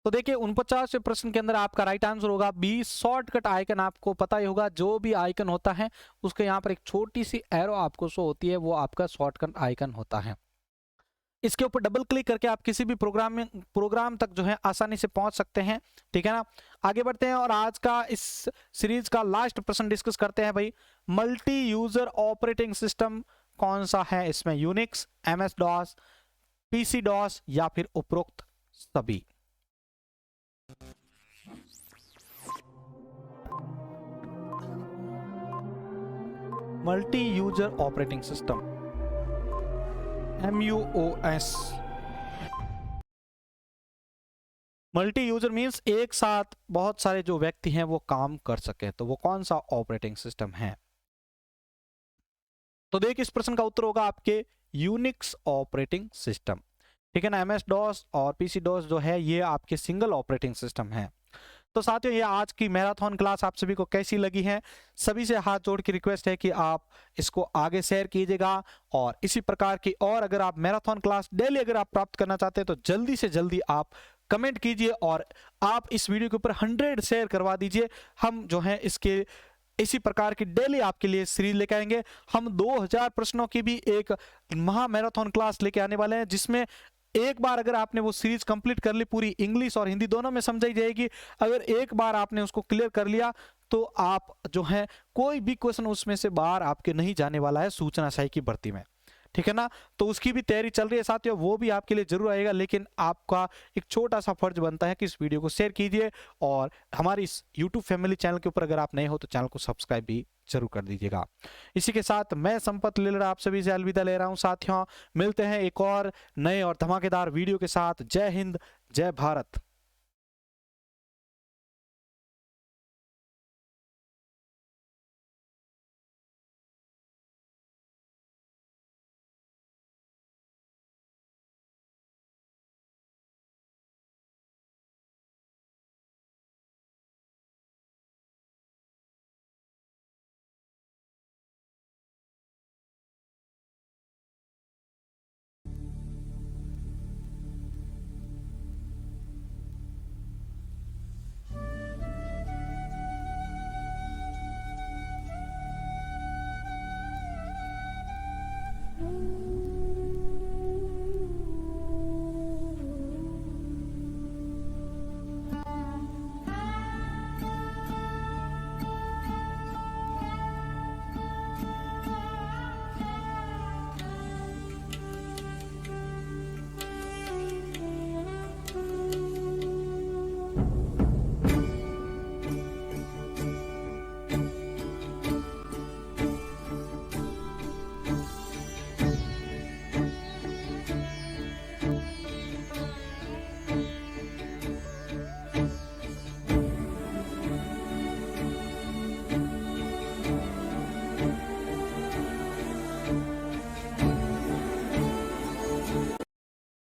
तो देखिए 49वें प्रश्न के अंदर आपका राइट आंसर होगा बी, शॉर्टकट आइकन। आपको पता ही होगा जो भी आइकन होता है उसके यहाँ पर एक छोटी सी एरो आपको शो होती है, वो आपका शॉर्टकट आइकन होता है। इसके ऊपर डबल क्लिक करके आप किसी भी प्रोग्राम तक जो है आसानी से पहुंच सकते हैं, ठीक है ना। आगे बढ़ते हैं और आज का इस सीरीज का लास्ट प्रश्न डिस्कस करते हैं भाई। मल्टी यूजर ऑपरेटिंग सिस्टम कौन सा है? इसमें Unix, MS DOS, PC DOS या फिर उपरोक्त सभी? Multi user operating system, MUOS। Multi user means एक साथ बहुत सारे जो व्यक्ति हैं वो काम कर सके, तो वो कौन सा ऑपरेटिंग सिस्टम है? तो देखिए इस प्रश्न का उत्तर होगा आपके यूनिक्स ऑपरेटिंग सिस्टम, ठीक है ना। एमएस डॉस और पीसी डॉस जो है ये आपके सिंगल ऑपरेटिंग सिस्टम है। तो साथियों ये आज की मैराथन क्लास आप सभी को कैसी लगी है? सभी से हाथ जोड़ के रिक्वेस्ट है कि आप इसको आगे शेयर कीजिएगा, और इसी प्रकार की और अगर आप मैराथन क्लास डेली अगर आप प्राप्त करना चाहते हैं तो जल्दी से जल्दी आप कमेंट कीजिए और आप इस वीडियो के ऊपर 100 शेयर करवा दीजिए। हम जो है इसके इसी प्रकार की डेली आपके लिए सीरीज लेकर आएंगे। हम 2000 प्रश्नों की भी एक महा मैराथन क्लास लेके आने वाले हैं, जिसमें एक बार अगर आपने वो सीरीज कंप्लीट कर ली, पूरी इंग्लिश और हिंदी दोनों में समझाई जाएगी। अगर एक बार आपने उसको क्लियर कर लिया तो आप जो है कोई भी क्वेश्चन उसमें से बाहर आपके नहीं जाने वाला है सूचना सहायक की भर्ती में, ठीक है ना। तो उसकी भी तैयारी चल रही है साथियों, वो भी आपके लिए जरूर आएगा, लेकिन आपका एक छोटा सा फर्ज बनता है कि इस वीडियो को शेयर कीजिए और हमारी इस यूट्यूब फैमिली चैनल के ऊपर अगर आप नए हो तो चैनल को सब्सक्राइब भी जरूर कर दीजिएगा। इसी के साथ मैं संपत लीलड़ा आप सभी से अलविदा ले रहा हूं साथियों। मिलते हैं एक और नए और धमाकेदार वीडियो के साथ। जय हिंद, जय भारत।